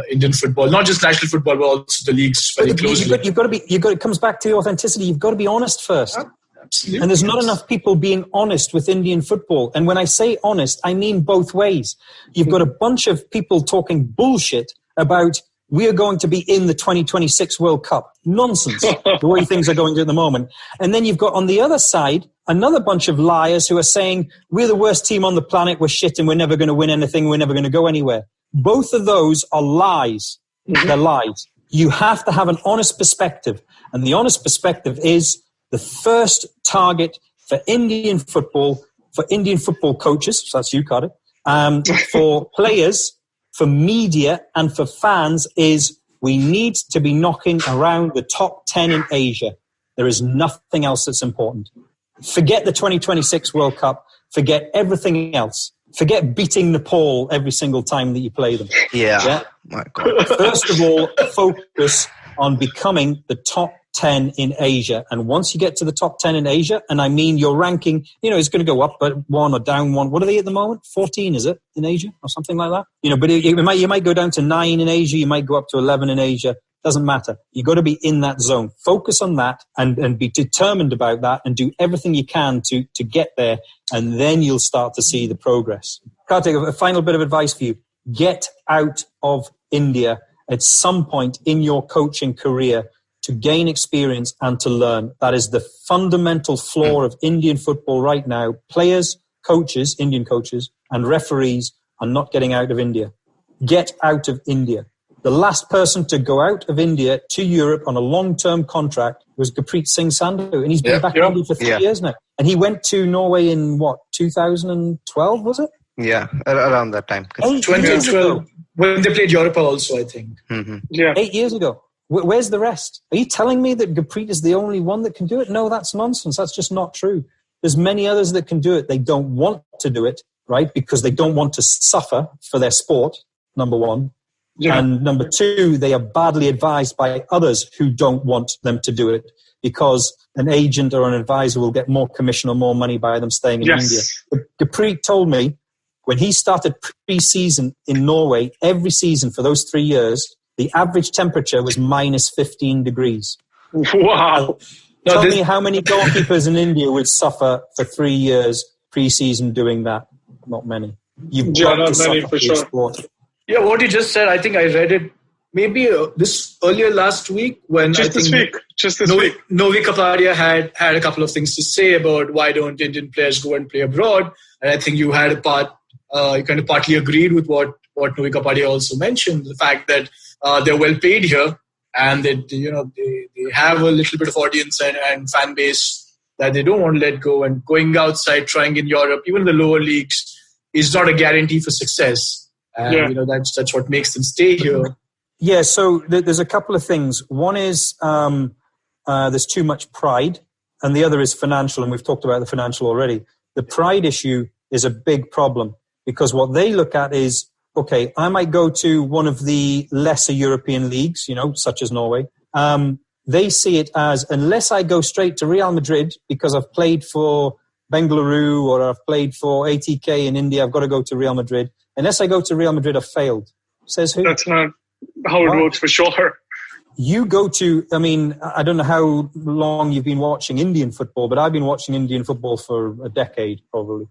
Indian football, not just national football, but also the leagues very closely. It comes back to the authenticity. You've got to be honest first. Absolutely. And there's not enough people being honest with Indian football. And when I say honest, I mean both ways. You've got a bunch of people talking bullshit about we are going to be in the 2026 World Cup. Nonsense, the way things are going at the moment. And then you've got on the other side another bunch of liars who are saying we're the worst team on the planet, we're shit and we're never going to win anything, we're never going to go anywhere. Both of those are lies. They're lies. You have to have an honest perspective. And the honest perspective is the first target for Indian football coaches, so that's you, Karthik, for players, for media, and for fans is we need to be knocking around the top 10 in Asia. There is nothing else that's important. Forget the 2026 World Cup. Forget everything else. Forget beating Nepal every single time that you play them. Yeah? My God. First of all, focus on becoming the top 10 in Asia. And once you get to the top 10 in Asia, and I mean your ranking, it's going to go up but one or down one. What are they at the moment? 14, is it, in Asia or something like that? But you might go down to 9 in Asia. You might go up to 11 in Asia. Doesn't matter. You've got to be in that zone. Focus on that and be determined about that and do everything you can to get there. And then you'll start to see the progress. Karthik, a final bit of advice for you. Get out of India at some point in your coaching career to gain experience and to learn. That is the fundamental flaw of Indian football right now. Players, coaches, Indian coaches, and referees are not getting out of India. Get out of India. The last person to go out of India to Europe on a long-term contract was Gurpreet Singh Sandhu, and he's been back in India for 3 years now. And he went to Norway in, 2012, was it? Yeah, around that time. 2012, when they played Europa also, I think. Mm-hmm. Yeah. 8 years ago. Where's the rest? Are you telling me that Gurpreet is the only one that can do it? No, that's nonsense. That's just not true. There's many others that can do it. They don't want to do it, right? Because they don't want to suffer for their sport, number one. Yeah. And number two, they are badly advised by others who don't want them to do it because an agent or an advisor will get more commission or more money by them staying in India. Gurpreet told me when he started pre-season in Norway, every season for those 3 years, the average temperature was minus 15 degrees. Wow. Tell me how many goalkeepers in India would suffer for 3 years pre-season doing that? Not many. You've got to suffer for your sport. Yeah, what you just said, I think I read it maybe earlier last week when Just this week. Novi Kapadia had a couple of things to say about why don't Indian players go and play abroad. And I think you had you kind of partly agreed with what Novi Kapadia also mentioned, the fact that they're well paid here and that they have a little bit of audience and fan base that they don't want to let go, and going outside, trying in Europe, even the lower leagues, is not a guarantee for success. And that's what makes them stay here. Yeah, so there's a couple of things. One is there's too much pride, and the other is financial, and we've talked about the financial already. The pride issue is a big problem because what they look at is, okay, I might go to one of the lesser European leagues, such as Norway. They see it as, unless I go straight to Real Madrid because I've played for Bengaluru or I've played for ATK in India, I've got to go to Real Madrid. Unless I go to Real Madrid, I've failed. Says who? That's not how it works for sure. You go to, I don't know how long you've been watching Indian football, but I've been watching Indian football for a decade, probably.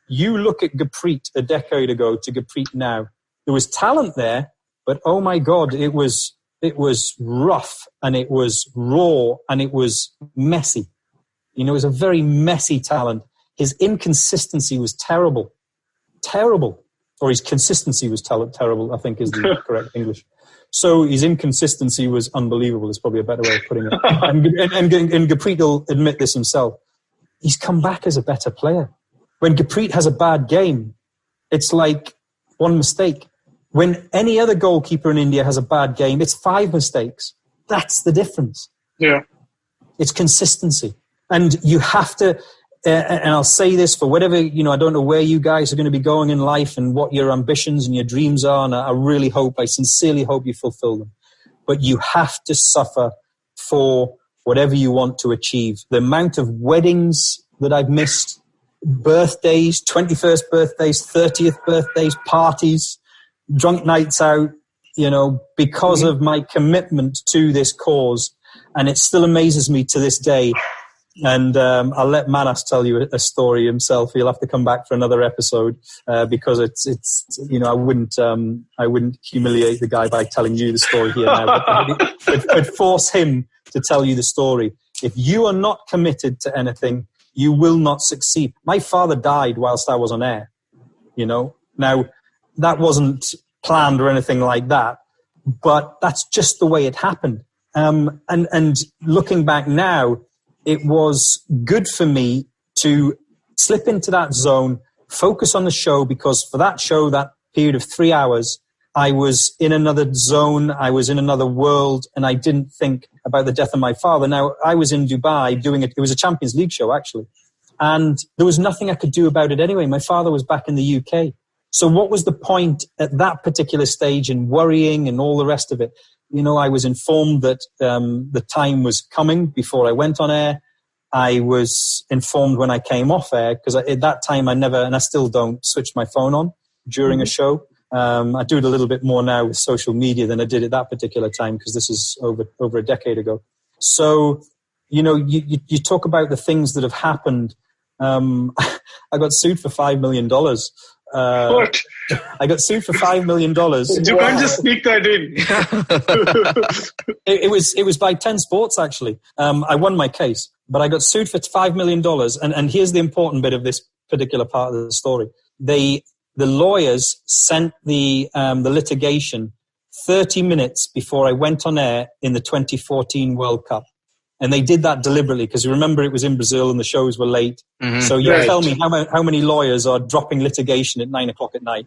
You look at Gurpreet a decade ago to Gurpreet now. There was talent there, but oh my God, it was rough and it was raw and it was messy. It was a very messy talent. His inconsistency was terrible. Or his consistency was terrible, I think is the correct English. So his inconsistency was unbelievable is probably a better way of putting it. and Gurpreet will admit this himself. He's come back as a better player. When Gurpreet has a bad game, it's like one mistake. When any other goalkeeper in India has a bad game, it's 5 mistakes. That's the difference. Yeah. It's consistency. And you have to, and I'll say this for whatever, I don't know where you guys are going to be going in life and what your ambitions and your dreams are. And I sincerely hope you fulfill them. But you have to suffer for whatever you want to achieve. The amount of weddings that I've missed, birthdays, 21st birthdays, 30th birthdays, parties, drunk nights out, because of my commitment to this cause. And it still amazes me to this day. And I'll let Manas tell you a story himself. He'll have to come back for another episode because it's I wouldn't humiliate the guy by telling you the story here now. I'd force him to tell you the story. If you are not committed to anything, you will not succeed. My father died whilst I was on air. Now that wasn't planned or anything like that, but that's just the way it happened. And looking back now, it was good for me to slip into that zone, focus on the show, because for that show, that period of 3 hours, I was in another zone, I was in another world, and I didn't think about the death of my father. Now, I was in Dubai doing it. It was a Champions League show, actually. And there was nothing I could do about it anyway. My father was back in the UK. So what was the point at that particular stage in worrying and all the rest of it? I was informed that the time was coming before I went on air. I was informed when I came off air, because at that time I never, and I still don't, switch my phone on during a show. I do it a little bit more now with social media than I did at that particular time, because this is over a decade ago. So, you talk about the things that have happened. I got sued for $5 million. What? I got sued for $5 million. You can't just sneak that in. It was by 10 Sports, actually. I won my case, but I got sued for $5 million. And here's the important bit of this particular part of the story. The lawyers sent the litigation 30 minutes before I went on air in the 2014 World Cup. And they did that deliberately, because remember, it was in Brazil and the shows were late. Mm-hmm. So tell me how many lawyers are dropping litigation at 9:00 at night?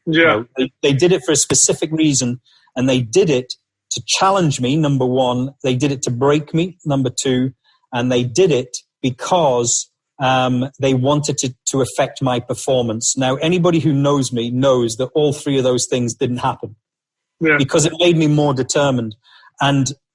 Yeah. They did it for a specific reason, and they did it to challenge me, number one. They did it to break me, number two. And they did it because they wanted to affect my performance. Now, anybody who knows me knows that all three of those things didn't happen, because it made me more determined.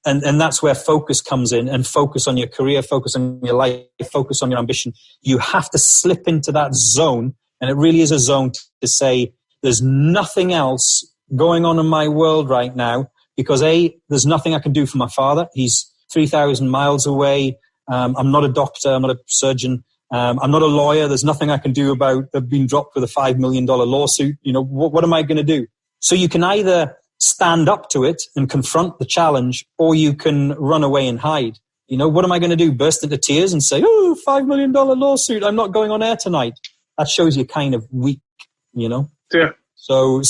And that's where focus comes in, and focus on your career, focus on your life, focus on your ambition. You have to slip into that zone, and it really is a zone to say, there's nothing else going on in my world right now, because there's nothing I can do for my father. He's 3,000 miles away. I'm not a doctor. I'm not a surgeon. I'm not a lawyer. There's nothing I can do about being dropped with a $5 million lawsuit. What am I going to do? So you can either stand up to it and confront the challenge, or you can run away and hide. What am I going to do? Burst into tears and say, "Oh, $5 million lawsuit, I'm not going on air tonight." That shows you're kind of weak, Yeah. So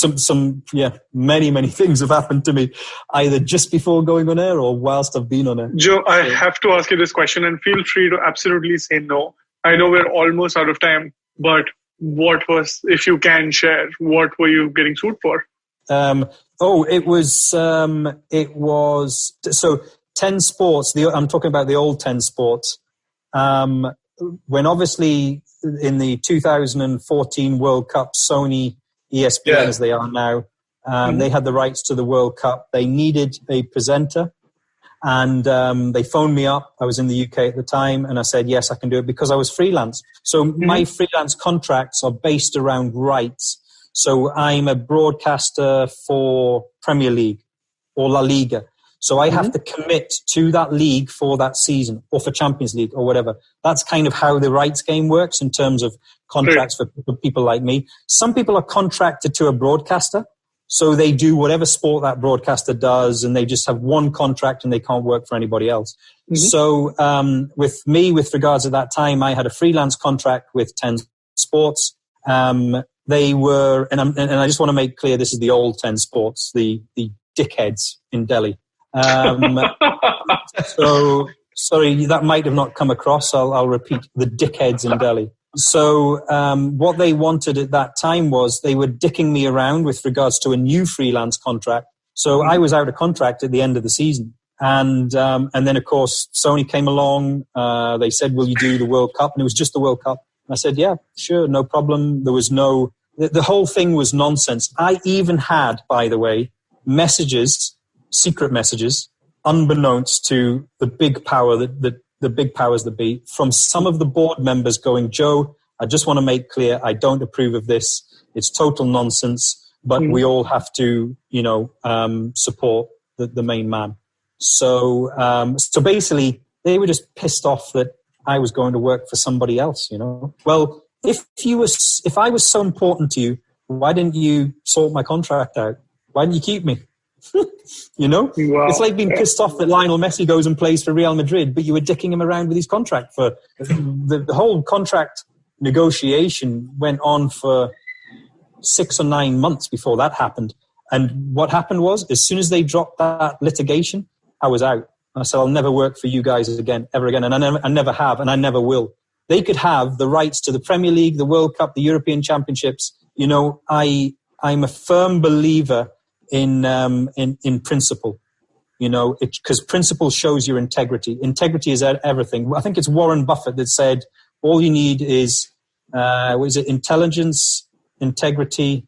many things have happened to me, either just before going on air or whilst I've been on air. Joe, I have to ask you this question, and feel free to absolutely say no. I know we're almost out of time, but if you can share, what were you getting sued for? It was so 10 Sports. I'm talking about the old 10 Sports. When obviously in the 2014 World Cup, Sony, ESPN as they are now, they had the rights to the World Cup. They needed a presenter, and they phoned me up. I was in the UK at the time, and I said, yes, I can do it, because I was freelance. So my freelance contracts are based around rights. So I'm a broadcaster for Premier League or La Liga. So I have to commit to that league for that season, or for Champions League or whatever. That's kind of how the rights game works in terms of contracts for people like me. Some people are contracted to a broadcaster. So they do whatever sport that broadcaster does, and they just have one contract and they can't work for anybody else. Mm-hmm. So with me, with regards to that time, I had a freelance contract with 10 Sports. They were, and I just want to make clear, this is the old 10 Sports, the dickheads in Delhi. So sorry, that might have not come across. I'll repeat, the dickheads in Delhi. So what they wanted at that time was they were dicking me around with regards to a new freelance contract. So I was out of contract at the end of the season. And then, of course, Sony came along. They said, will you do the World Cup? And it was just the World Cup. I said, yeah, sure, no problem. There was the whole thing was nonsense. I even had, by the way, messages, secret messages, unbeknownst to the big power, the big powers that be, from some of the board members going, Joe, I just want to make clear, I don't approve of this. It's total nonsense, but we all have to, support the main man. So basically, they were just pissed off that I was going to work for somebody else, Well, if I was so important to you, why didn't you sort my contract out? Why didn't you keep me? Wow. It's like being pissed off that Lionel Messi goes and plays for Real Madrid, but you were dicking him around with his contract for the whole contract negotiation went on for 6 or 9 months before that happened. And what happened was, as soon as they dropped that litigation, I was out. I said, I'll never work for you guys again, ever again. And I never have, and I never will. They could have the rights to the Premier League, the World Cup, the European Championships. I'm a firm believer in principle, because principle shows your integrity. Integrity is everything. I think it's Warren Buffett that said, all you need is, intelligence, integrity,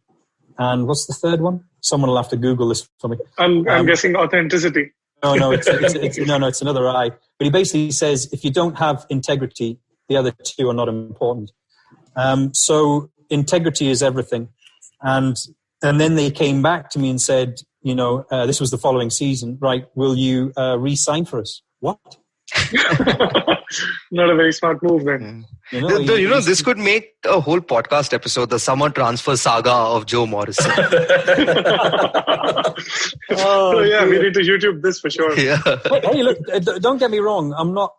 and what's the third one? Someone will have to Google this for me. I'm guessing authenticity. No, it's another I. But he basically says, if you don't have integrity, the other two are not important. So integrity is everything. And then they came back to me and said, this was the following season, right? Will you re-sign for us? What? Not a very smart move then. This could make a whole podcast episode, the summer transfer saga of Joe Morrison. We need to YouTube this for sure. Yeah. Hey, look, don't get me wrong. I'm not,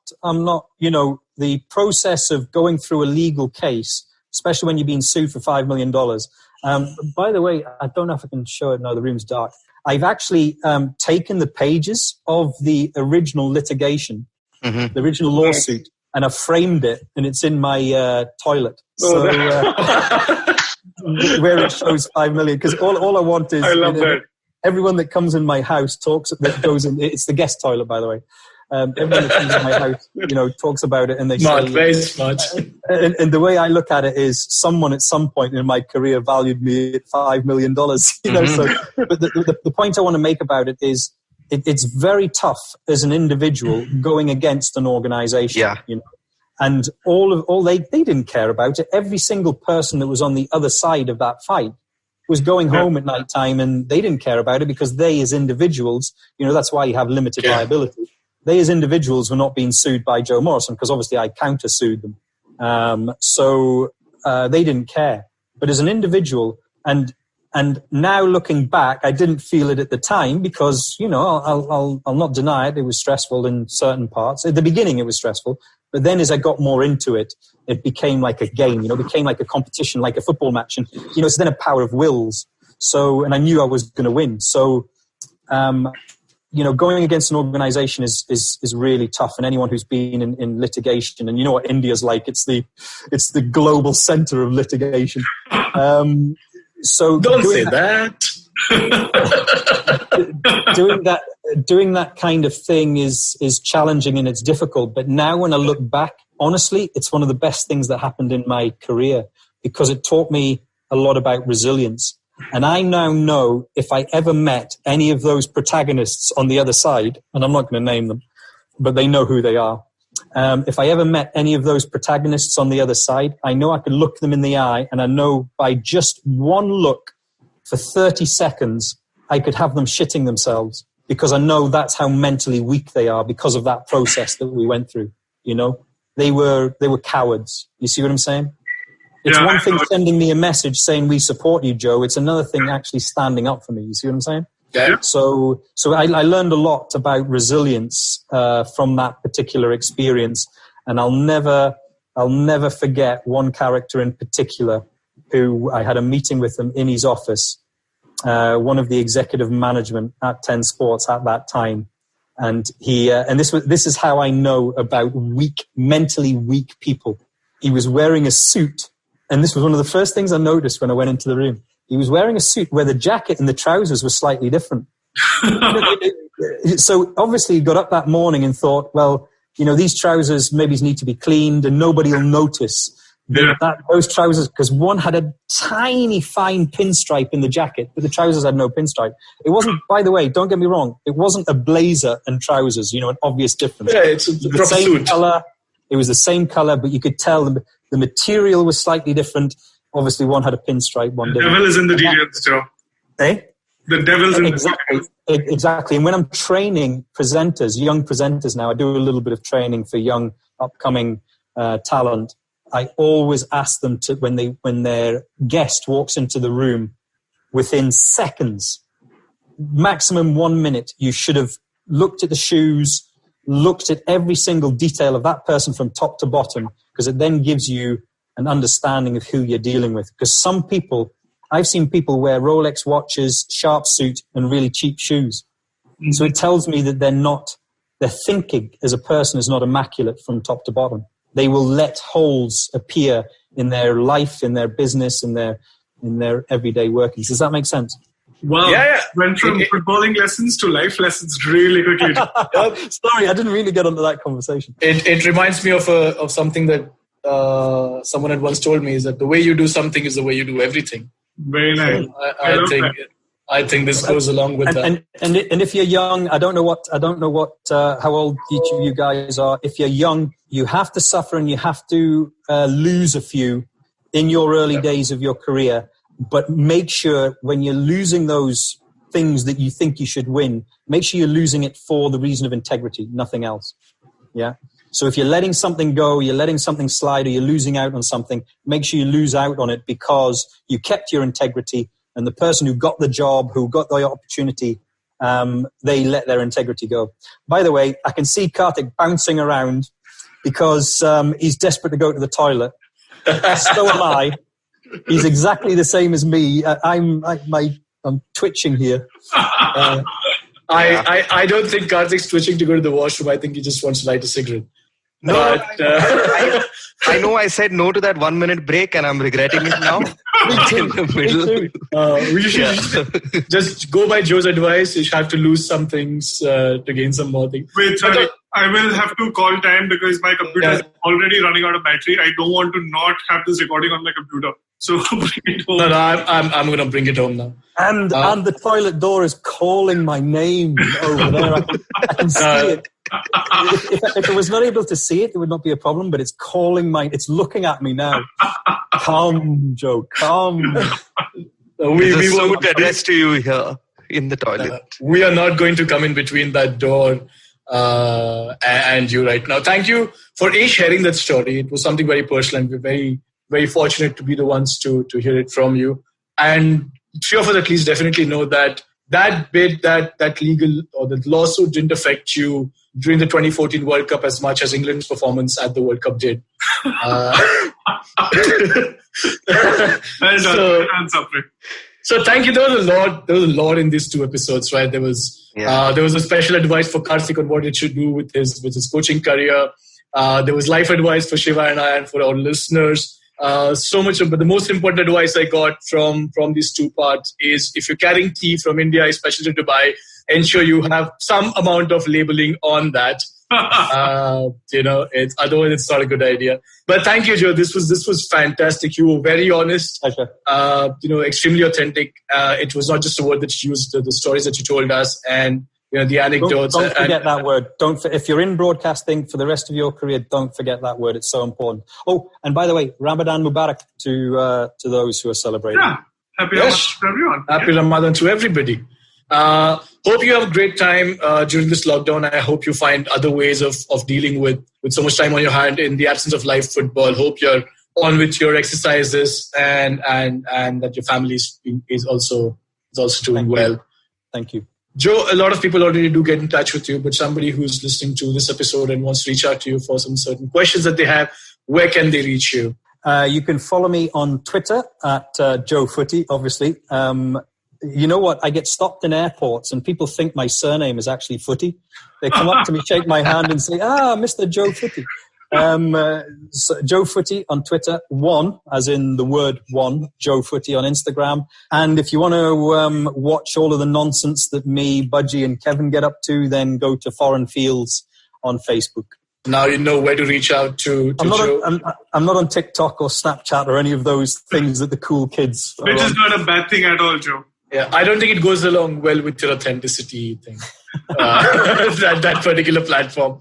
the process of going through a legal case, especially when you're being sued for $5 million. By the way, I don't know if I can show it now. The room's dark. I've actually taken the pages of the original litigation, the original lawsuit, and I've framed it, and it's in my toilet. So where it shows 5 million, because all I want is, I love that. Everyone that comes in my house goes in. It's the guest toilet, by the way. Everyone that comes in my house, talks about it, and they say, very smart. And the way I look at it is, someone at some point in my career valued me at $5 million. So, but the point I want to make about it is, it's very tough as an individual going against an organization. Yeah. And they didn't care about it. Every single person that was on the other side of that fight was going home at night time, and they didn't care about it because they, as individuals, that's why you have limited liability. They, as individuals, were not being sued by Joe Morrison because obviously I countersued them. So they didn't care. But as an individual, and now looking back, I didn't feel it at the time because, I'll not deny it. It was stressful in certain parts. At the beginning, it was stressful. But then as I got more into it, it became like a game, it became like a competition, like a football match. And, it's then a power of wills. So, and I knew I was going to win. So, going against an organization is really tough. And anyone who's been in litigation, and you know what India's like, it's the global center of litigation. So don't say that. doing that kind of thing is challenging and it's difficult. But now when I look back, honestly, it's one of the best things that happened in my career because it taught me a lot about resilience. And I now know if I ever met any of those protagonists on the other side, and I'm not going to name them, but they know who they are. If I ever met any of those protagonists on the other side, I know I could look them in the eye, and I know by just one look for 30 seconds, I could have them shitting themselves because I know that's how mentally weak they are because of that process that we went through. They were cowards. You see what I'm saying? It's one thing sending me a message saying we support you, Joe. It's another thing actually standing up for me. You see what I'm saying? Yeah. So I learned a lot about resilience from that particular experience, and I'll never forget one character in particular who I had a meeting with him in his office, one of the executive management at 10 Sports at that time, and he and this is how I know about mentally weak people. he was wearing a suit. And this was one of the first things I noticed when I went into the room. He was wearing a suit where the jacket and the trousers were slightly different. So obviously he got up that morning and thought, well, these trousers maybe need to be cleaned and nobody will notice those trousers, because one had a tiny fine pinstripe in the jacket, but the trousers had no pinstripe. It wasn't, by the way, don't get me wrong, it wasn't a blazer and trousers, an obvious difference. Yeah, it's the same suit. Color. It was the same color, but you could tell the material was slightly different. Obviously, one had a pinstripe, one didn't. The devil is in the details, Joe. Eh? The devil's in the details. Exactly. And when I'm training presenters, young presenters now, I do a little bit of training for young, upcoming talent. I always ask them to, when their guest walks into the room, within seconds, maximum 1 minute, you should have looked at the shoes, looked at every single detail of that person from top to bottom, because it then gives you an understanding of who you're dealing with. Because some people, I've seen people wear Rolex watches, sharp suit, and really cheap shoes. Mm-hmm. So it tells me that their thinking as a person is not immaculate from top to bottom. They will let holes appear in their life, in their business, in their everyday workings. Does that make sense? Wow. Yeah. Went from footballing lessons to life lessons really quickly. Sorry, I didn't really get onto that conversation. It reminds me of something that someone had once told me, is that the way you do something is the way you do everything. Very nice. So I think this goes along with that. And if you're young, I don't know what how old each of you guys are. If you're young, you have to suffer and you have to lose a few in your early days of your career. But make sure when you're losing those things that you think you should win, make sure you're losing it for the reason of integrity, nothing else. Yeah. So if you're letting something go, you're letting something slide, or you're losing out on something, make sure you lose out on it because you kept your integrity. And the person who got the job, who got the opportunity, they let their integrity go. By the way, I can see Karthik bouncing around because he's desperate to go to the toilet. So am I. He's exactly the same as me. I'm twitching here. I don't think Karthik's twitching to go to the washroom. I think he just wants to light a cigarette. No, I know I said no to that 1 minute break and I'm regretting it now. In the middle. We should just go by Joe's advice. You have to lose some things to gain some more things. Wait, sorry. I will have to call time because my computer is already running out of battery. I don't want to not have this recording on my computer. So bring it home. No, I'm going to bring it home now. And the toilet door is calling my name over there. I can see it. If I was not able to see it, it would not be a problem, but it's it's looking at me now. Come, Joe, come. We will address to you here in the toilet. We are not going to come in between that door and you right now. Thank you for sharing that story. It was something very personal, and we're very, very fortunate to be the ones to hear it from you. And three of us at least definitely know that bit, that legal or the lawsuit didn't affect you during the 2014 World Cup as much as England's performance at the World Cup did. So thank you. There was a lot in these two episodes, right? There was a special advice for Karthik on what it should do with his coaching career. There was life advice for Siva and I and for our listeners. So much but the most important advice I got from these two parts is, if you're carrying tea from India, especially to Dubai, ensure you have some amount of labeling on that. Otherwise it's not a good idea. But thank you, Joe. This was fantastic. You were very honest. Extremely authentic. It was not just a word that you used, the stories that you told us, and the anecdotes. Don't forget that word. If you're in broadcasting for the rest of your career, don't forget that word. It's so important. Oh, and by the way, Ramadan Mubarak to those who are celebrating. Yeah, happy Ramadan to everyone. Happy Ramadan to everybody. Hope you have a great time during this lockdown. I hope you find other ways of dealing with so much time on your hand in the absence of live football. Hope you're on with your exercises and that your family is also doing well. Thank you. Joe, a lot of people already do get in touch with you, but somebody who's listening to this episode and wants to reach out to you for some certain questions that they have, where can they reach you? You can follow me on Twitter at Joe Footy, obviously. You know what? I get stopped in airports and people think my surname is actually Footy. They come up to me, shake my hand and say, Mr. Joe Footy. So Joe Footy on Twitter, one, as in the word one, Joe Footy on Instagram. And if you want to watch all of the nonsense that me, Budgie and Kevin get up to, then go to Foreign Fields on Facebook. Now you know where to reach out to Joe. I'm not on TikTok or Snapchat or any of those things that the cool kids are Which on. is not a bad thing at all, Joe. Yeah, I don't think it goes along well with your authenticity thing. That particular platform.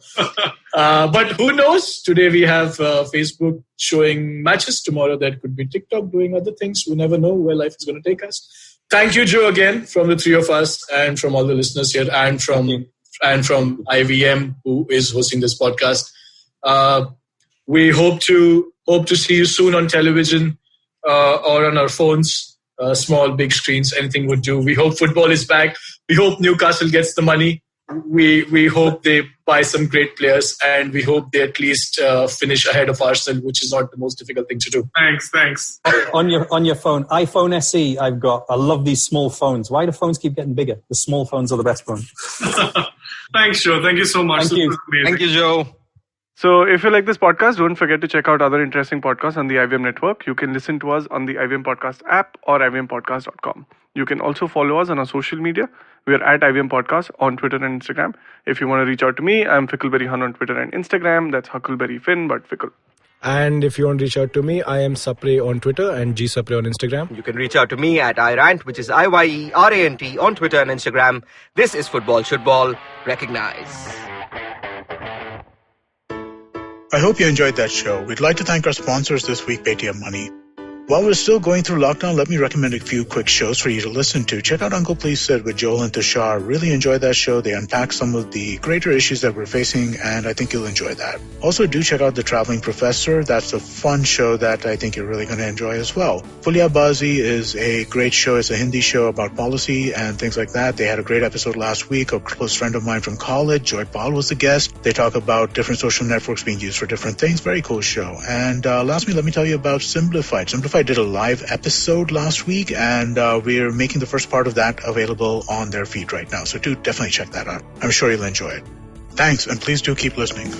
But who knows? Today we have Facebook showing matches. Tomorrow that could be TikTok doing other things. We never know where life is going to take us. Thank you, Joe, again, from the three of us and from all the listeners here and from IVM, who is hosting this podcast. We hope to see you soon on television or on our phones. Small, big screens, anything would do. We hope football is back. We hope Newcastle gets the money. We hope they buy some great players, and we hope they at least finish ahead of Arsenal, which is not the most difficult thing to do. Thanks. On your phone, iPhone SE, I've got. I love these small phones. Why do phones keep getting bigger? The small phones are the best ones. Thanks, Joe. Thank you so much. Thank you, Joe. So if you like this podcast, don't forget to check out other interesting podcasts on the IVM network. You can listen to us on the IVM Podcast app or ivmpodcast.com. You can also follow us on our social media. We are at IVM Podcast on Twitter and Instagram. If you want to reach out to me, I'm Fickleberry Hun on Twitter and Instagram. That's Huckleberry Finn, but Fickle. And if you want to reach out to me, I am Sapre on Twitter and G Sapre on Instagram. You can reach out to me at iRant, which is IYERANT on Twitter and Instagram. This is Football Shootball. Recognize. I hope you enjoyed that show. We'd like to thank our sponsors this week, Paytm Money. While we're still going through lockdown, let me recommend a few quick shows for you to listen to. Check out Uncle Please Sit with Joel and Tushar. Really enjoyed that show. They unpack some of the greater issues that we're facing, and I think you'll enjoy that. Also, do check out The Traveling Professor. That's a fun show that I think you're really going to enjoy as well. Fulia Bazi is a great show. It's a Hindi show about policy and things like that. They had a great episode last week. A close friend of mine from college, Joy Paul, was the guest. They talk about different social networks being used for different things. Very cool show. And lastly, let me tell you about Simplified. Simplified did a live episode last week, and we're making the first part of that available on their feed right now. So do definitely check that out. I'm sure you'll enjoy it. Thanks, and please do keep listening.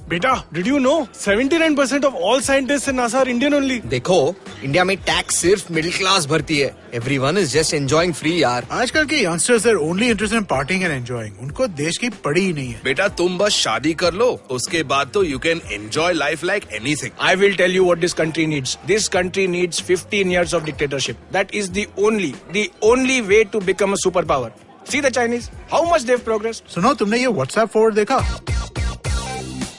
Beta, did you know 79% of all scientists in NASA are Indian only? देखो, India में tax सिर्फ middle class भरती है. Everyone is just enjoying free यार. आजकल के youngsters are only interested in partying and enjoying. उनको देश की पड़ी ही नहीं है. बेटा तुम बस शादी कर लो, उसके बाद तो you can enjoy life like anything. I will tell you what this country needs. This country needs 15 years of dictatorship. That is the only way to become a superpower. See the Chinese, how much they've progressed. सुनो, तुमने ये WhatsApp forward देखा?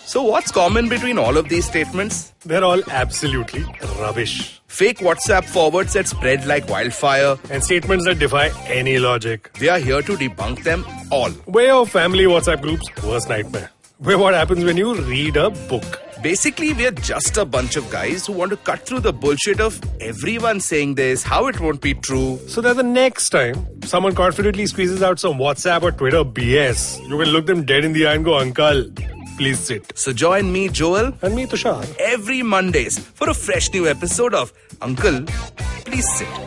So what's common between all of these statements? They're all absolutely rubbish. Fake WhatsApp forwards that spread like wildfire. And statements that defy any logic. We are here to debunk them all. Way of family WhatsApp groups, worst nightmare. Where what happens when you read a book. Basically, we are just a bunch of guys who want to cut through the bullshit of everyone saying this, how it won't be true. So that the next time someone confidently squeezes out some WhatsApp or Twitter BS, you can look them dead in the eye and go, Uncle, please sit. So join me, Joel, and me, Tushar, every Mondays for a fresh new episode of Uncle, Please Sit.